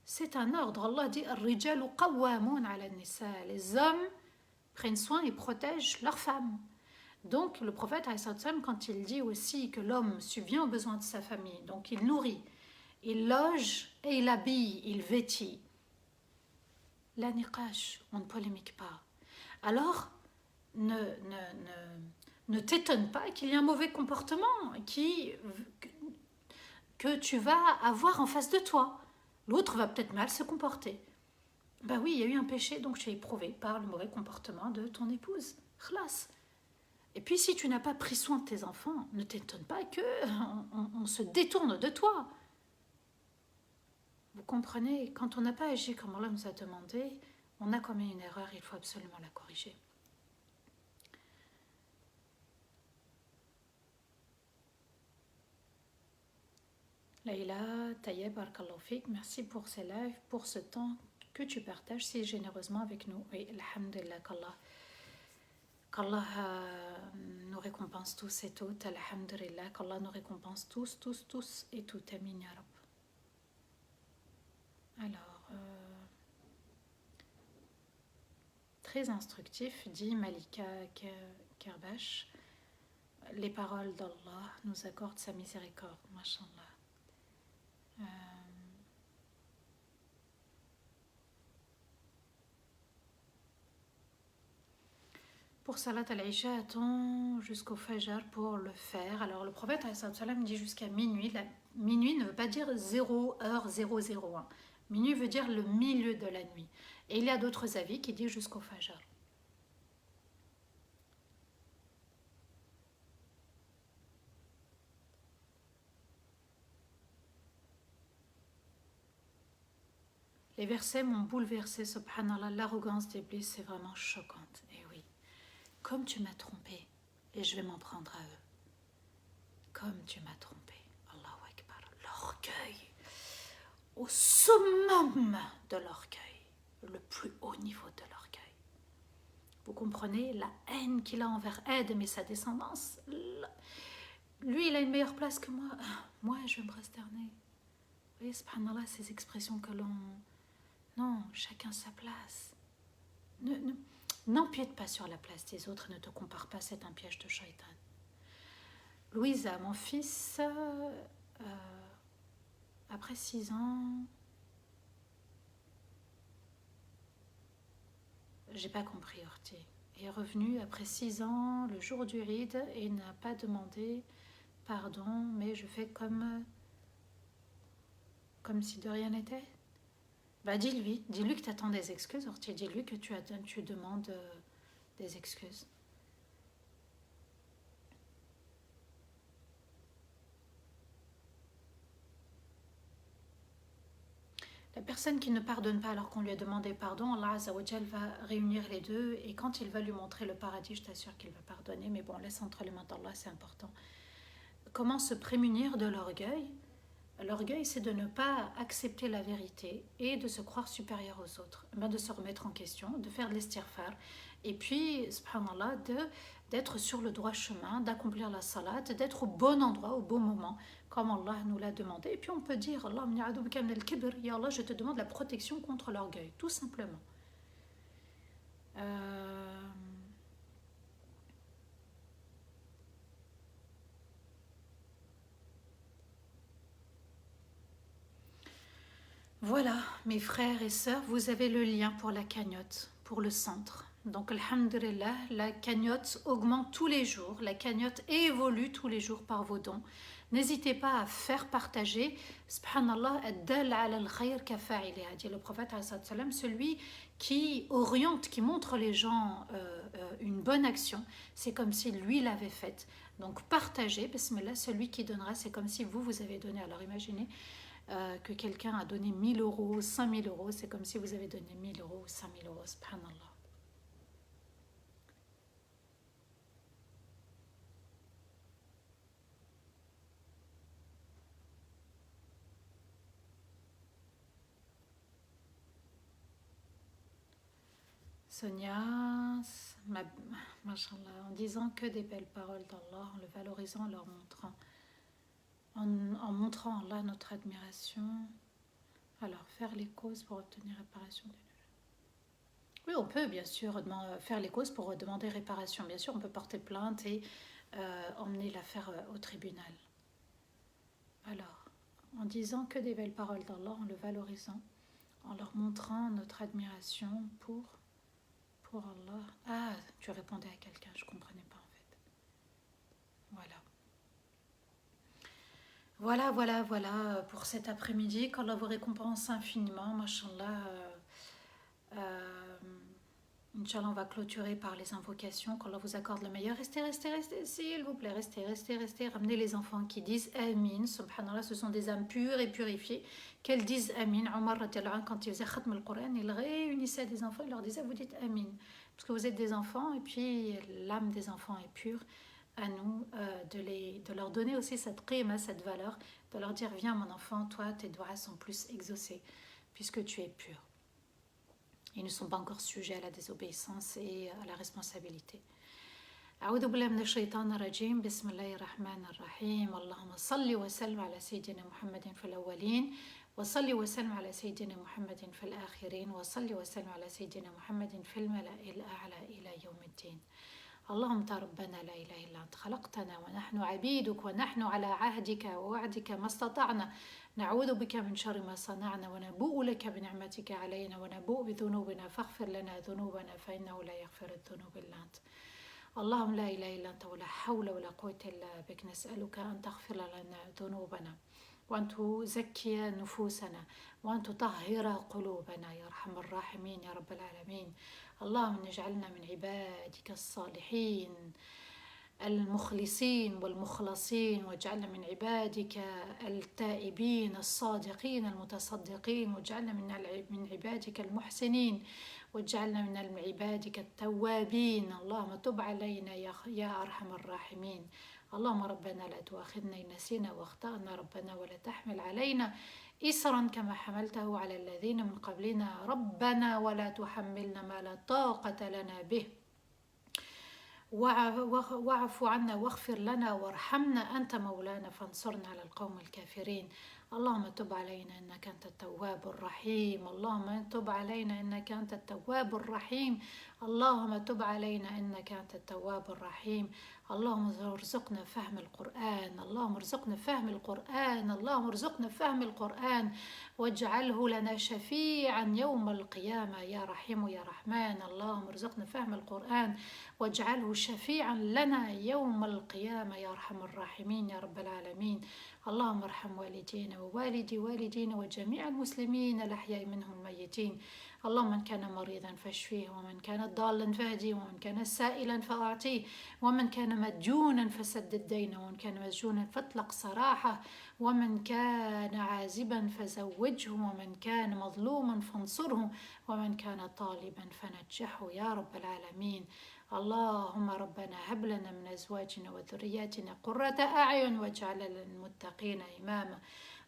C'est un ordre. Allah dit Ar-rijalu qawwamun ala an-nisa. Les hommes prennent soin et protègent leurs femmes. Donc, le prophète, quand il dit aussi que l'homme subvient aux besoins de sa famille, donc il nourrit, il loge et il habille, il vêtit. La niqash, on ne polémique pas. Alors, ne t'étonne pas qu'il y ait un mauvais comportement que tu vas avoir en face de toi. L'autre va peut-être mal se comporter. Ben oui, il y a eu un péché, donc tu es éprouvé par le mauvais comportement de ton épouse. Khlas. Et puis si tu n'as pas pris soin de tes enfants, ne t'étonne pas qu'on se détourne de toi. Vous comprenez, quand on n'a pas agi comme Allah nous a demandé, on a commis une erreur, il faut absolument la corriger. Laïla, Tayeb, Barakallahu Fik, merci pour ces lives, pour ce temps que tu partages si généreusement avec nous. Oui, alhamdulillah, qu'Allah nous récompense tous et toutes, alhamdulillah, qu'Allah nous récompense tous et toutes, amin ya Rab. Alors, très instructif, dit Malika Kerbash, les paroles d'Allah nous accordent sa miséricorde, mashallah. Pour Salat al-Isha, attend jusqu'au Fajr pour le faire. Alors le prophète dit jusqu'à minuit. Minuit ne veut pas dire 0h001. Minuit veut dire le milieu de la nuit. Et il y a d'autres avis qui disent jusqu'au Fajr. Les versets m'ont bouleversé, subhanallah. L'arrogance d'Iblis, c'est vraiment choquante. Et oui, comme tu m'as trompé, et je vais m'en prendre à eux. Comme tu m'as trompé, Allahu Akbar, l'orgueil, au summum de l'orgueil, le plus haut niveau de l'orgueil. Vous comprenez la haine qu'il a envers Adam et sa descendance. Lui, il a une meilleure place que moi. Moi, je vais me prosterner. Vous voyez, subhanallah, ces expressions que l'on... Non, chacun sa place. N'empiète pas sur la place des autres et ne te compare pas, c'est un piège de shaitan. Louisa, mon fils, après 6 ans, j'ai pas compris Horty, est revenu après 6 ans, le jour du ride, et n'a pas demandé pardon, mais je fais comme si de rien n'était. Bah dis-lui que tu attends des excuses, Horty, dis-lui que tu demandes des excuses. La personne qui ne pardonne pas alors qu'on lui a demandé pardon, Allah Azza wa Jal va réunir les deux et quand il va lui montrer le paradis, je t'assure qu'il va pardonner. Mais bon, laisse entre les mains d'Allah, c'est important. Comment se prémunir de l'orgueil? L'orgueil, c'est de ne pas accepter la vérité et de se croire supérieur aux autres. De se remettre en question, de faire de l'estirfar. Et puis, subhanallah, d'être sur le droit chemin, d'accomplir la salat, d'être au bon endroit, au bon moment, comme Allah nous l'a demandé. Et puis on peut dire, Allah, ya Allah, je te demande la protection contre l'orgueil, tout simplement. Voilà, mes frères et sœurs, vous avez le lien pour la cagnotte, pour le centre. Donc, alhamdulillah, la cagnotte augmente tous les jours, la cagnotte évolue tous les jours par vos dons. N'hésitez pas à faire partager, subhanallah, ad-dal ala al-khayr kafa'iliha, dit le prophète, celui qui oriente, qui montre les gens une bonne action, c'est comme si lui l'avait faite. Donc, partagez, bismillah, celui qui donnera, c'est comme si vous avez donné. Alors, imaginez que quelqu'un a donné 1 000 euros, 5 000 euros, c'est comme si vous avez donné 1 000 euros ou 5 000 euros, subhanallah. Sonia, mashallah, en disant que des belles paroles d'Allah, en le valorisant, en leur montrant en montrant à Allah notre admiration. Alors, faire les causes pour obtenir réparation des nulles. Oui, on peut bien sûr faire les causes pour demander réparation. Bien sûr, on peut porter plainte et emmener l'affaire au tribunal. Alors, en disant que des belles paroles d'Allah, en le valorisant, en leur montrant notre admiration pour Allah. Ah, tu répondais à quelqu'un, je ne comprenais pas en fait. Voilà pour cet après-midi. Qu'Allah vous récompense infiniment, mashallah. Inch'Allah, on va clôturer par les invocations. Qu'Allah vous accorde le meilleur. Restez, s'il vous plaît. Restez. Ramenez les enfants qui disent Amin. Subhanallah, ce sont des âmes pures et purifiées. Qu'elles disent Amin. Omar, quand il faisait Khatm al-Qur'an, il réunissait des enfants. Il leur disait Vous dites Amin. Parce que vous êtes des enfants et puis l'âme des enfants est pure. À nous de leur donner aussi cette qima, cette valeur, de leur dire Viens, mon enfant, toi, tes doigts sont plus exaucés puisque tu es pur. Ils ne sont pas encore sujets à la désobéissance et à la responsabilité. أعوذ بالله من الشيطان الرجيم بسم الله الرحمن الرحيم اللهم صل وسلم على سيدنا محمد في الأولين وصل وسلم على سيدنا محمد في الآخرين وصل وسلم على سيدنا محمد في الملأ الأعلى إلى يوم الدين. اللهم أنت ربنا لا إله إلا أنت خلقتنا ونحن عبيدك ونحن على عهدك ووعدك ما استطعنا نعوذ بك من شر ما صنعنا ونبوء لك بنعمتك علينا ونبوء بذنوبنا فاغفر لنا ذنوبنا فإنه لا يغفر الذنوب إلا أنت. اللهم لا إله إلا أنت ولا حول ولا قوة إلا بك نسألك أن تغفر لنا ذنوبنا وأن تزكي نفوسنا وأن تطهر قلوبنا يا أرحم الراحمين يا رب العالمين. اللهم اجعلنا من عبادك الصالحين المخلصين والمخلصين واجعلنا من عبادك التائبين الصادقين المتصدقين واجعلنا من عبادك المحسنين واجعلنا من عبادك التوابين. اللهم تب علينا يا أرحم الراحمين. اللهم ربنا لا تؤاخذنا إن نسينا واخطأنا ربنا ولا تحمل علينا إسرا كما حملته على الذين من قبلنا ربنا ولا تحملنا ما لا طاقة لنا به واعف عنا واغفر لنا وارحمنا أنت مولانا فانصرنا على القوم الكافرين. اللهم تب علينا إنك أنت التواب الرحيم. اللهم تب علينا إنك أنت التواب الرحيم. اللهم تب علينا إنك أنت التواب الرحيم. اللهم ارزقنا فهم القرآن. اللهم ارزقنا فهم القرآن. اللهم ارزقنا فهم القرآن واجعله لنا شفيعا يوم القيامة يا رحيم يا رحمن. اللهم ارزقنا فهم القرآن واجعله شفيعا لنا يوم القيامة يا أرحم الراحمين يا رب العالمين. اللهم ارحم والدينا ووالدي والدينا وجميع المسلمين الأحياء منهم الميتين. اللهم من كان مريضا فاشفيه ومن كان ضالا فاهديه ومن كان سائلا فأعطيه ومن كان مديونا فسدد دينه ومن كان مسجونا فاطلق سراحه ومن كان عازبا فزوجه ومن كان مظلوما فانصره ومن كان طالبا فنجحه يا رب العالمين. اللهم ربنا هب لنا من أزواجنا وذرياتنا قرة أعين واجعلنا للمتقين إماما.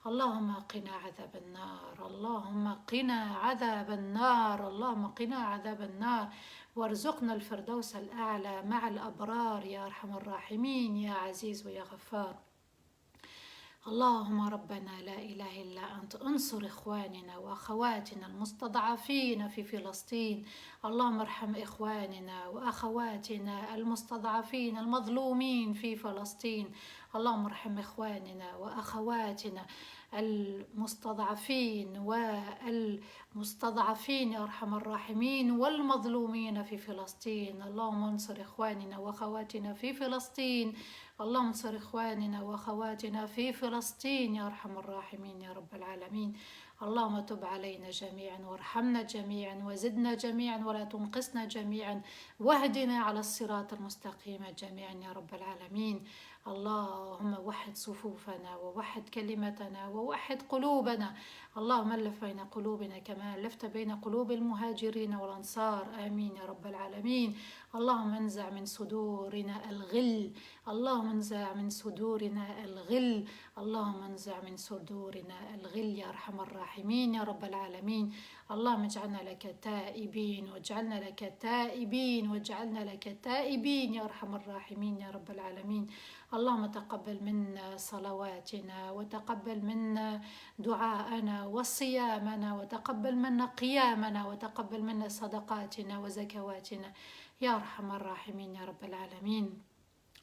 اللهم قنا عذاب النار. اللهم قنا عذاب النار. اللهم قنا عذاب النار وارزقنا الفردوس الأعلى مع الأبرار يا أرحم الراحمين يا عزيز ويا غفار. اللهم ربنا لا إله إلا أنت انصر إخواننا وأخواتنا المستضعفين في فلسطين. اللهم ارحم إخواننا وأخواتنا المستضعفين المظلومين في فلسطين. اللهم ارحم إخواننا وأخواتنا المستضعفين والمستضعفين يا أرحم الراحمين والمظلومين في فلسطين. اللهم انصر إخواننا وأخواتنا في فلسطين. اللهم انصر إخواننا وأخواتنا في فلسطين يا أرحم الراحمين يا رب العالمين. اللهم تب علينا جميعا وارحمنا جميعا وزدنا جميعا ولا تنقصنا جميعا واهدنا على الصراط المستقيم جميعا يا رب العالمين. اللهم وحد صفوفنا ووحد كلمتنا ووحد قلوبنا. اللهم ألف بين قلوبنا كما ألفت بين قلوب المهاجرين والأنصار آمين يا رب العالمين. اللهم انزع من صدورنا الغل. اللهم انزع من صدورنا الغل. اللهم انزع من صدورنا الغل يا أرحم الراحمين يا رب العالمين. اللهم اجعلنا لك تائبين واجعلنا لك تائبين واجعلنا لك تائبين يا أرحم الراحمين يا رب العالمين. اللهم تقبل منا صلواتنا وتقبل منا دعاءنا وصيامنا وتقبل منا قيامنا وتقبل منا صدقاتنا وزكواتنا يا أرحم الراحمين يا رب العالمين.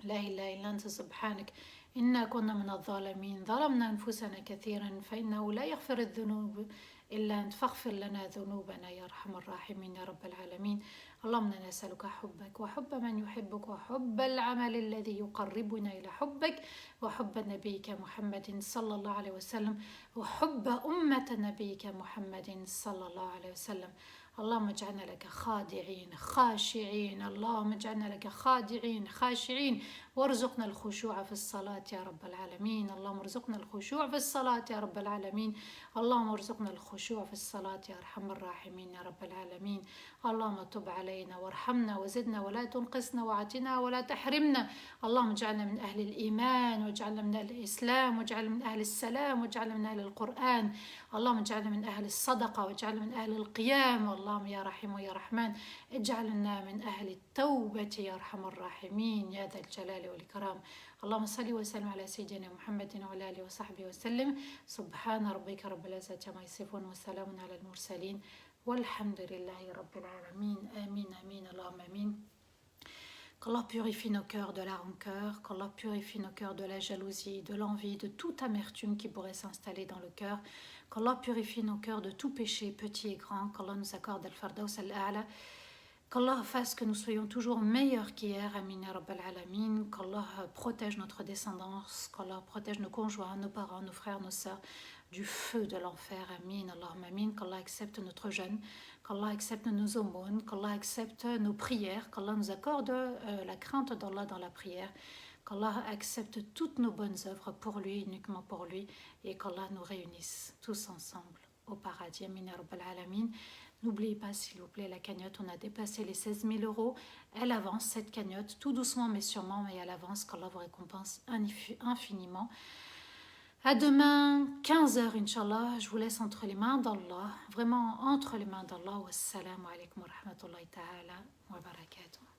لا إله إلا أنت سبحانك إنا كنا من الظالمين، ظلمنا أنفسنا كثيرا فإنه لا يغفر الذنوب إلا أنت فاغفر لنا ذنوبنا يا أرحم الراحمين يا رب العالمين. اللهم نسألك حبك وحب من يحبك وحب العمل الذي يقربنا إلى حبك وحب نبيك محمد صلى الله عليه وسلم وحب أمة نبيك محمد صلى الله عليه وسلم. اللهم اجعلنا لك خادعين خاشعين، اللهم اجعلنا لك خادعين خاشعين، وارزقنا الخشوع في الصلاة يا رب العالمين. اللهم ارزقنا الخشوع في الصلاة يا رب العالمين. اللهم ارزقنا الخشوع في الصلاة يا أرحم الراحمين يا رب العالمين. اللهم تب علينا وارحمنا وزدنا ولا تنقصنا وعاتنا ولا تحرمنا. اللهم اجعلنا من أهل الإيمان واجعلنا من أهل الإسلام واجعلنا من أهل السلام واجعلنا من أهل القرآن. اللهم اجعلنا من أهل الصدقة واجعلنا من أهل القيام. اللهم يا رحيم ويا رحمن اجعلنا من أهل التوبة يا أرحم الراحمين يا ذا الجلال والإكرام. اللهم صل وسلم على سيدنا محمد وعلى آله وصحبه وسلم. سبحان ربك رب العزة عما يصفون وسلام على المرسلين والحمد لله رب العالمين. آمين آمين اللهم آمين. Qu'Allah purifie nos cœurs de la rancœur, qu'Allah purifie nos cœurs de la jalousie, de l'envie, de toute amertume qui pourrait s'installer dans le cœur, qu'Allah purifie nos cœurs de tout péché, petit et grand, qu'Allah nous accorde al-Fardaus al-A'la, qu'Allah fasse que nous soyons toujours meilleurs qu'hier, Amin ya Rabbal Alamin, qu'Allah protège notre descendance, qu'Allah protège nos conjoints, nos parents, nos frères, nos sœurs, du feu de l'enfer, Amin, Allahumma Amin, qu'Allah accepte notre jeûne, qu'Allah accepte nos aumônes, qu'Allah accepte nos prières, qu'Allah nous accorde la crainte d'Allah dans la prière, qu'Allah accepte toutes nos bonnes œuvres pour lui, uniquement pour lui, et qu'Allah nous réunisse tous ensemble au paradis, Amin ya Rabbal Alamin. N'oubliez pas, s'il vous plaît, la cagnotte, on a dépassé les 16 000 €. Elle avance, cette cagnotte, tout doucement mais sûrement, mais elle avance, qu'Allah vous récompense infiniment. À demain, 15 h, Inch'Allah. Je vous laisse entre les mains d'Allah, vraiment entre les mains d'Allah. Wassalamu alaikum wa rahmatullahi ta'ala wa barakatuh.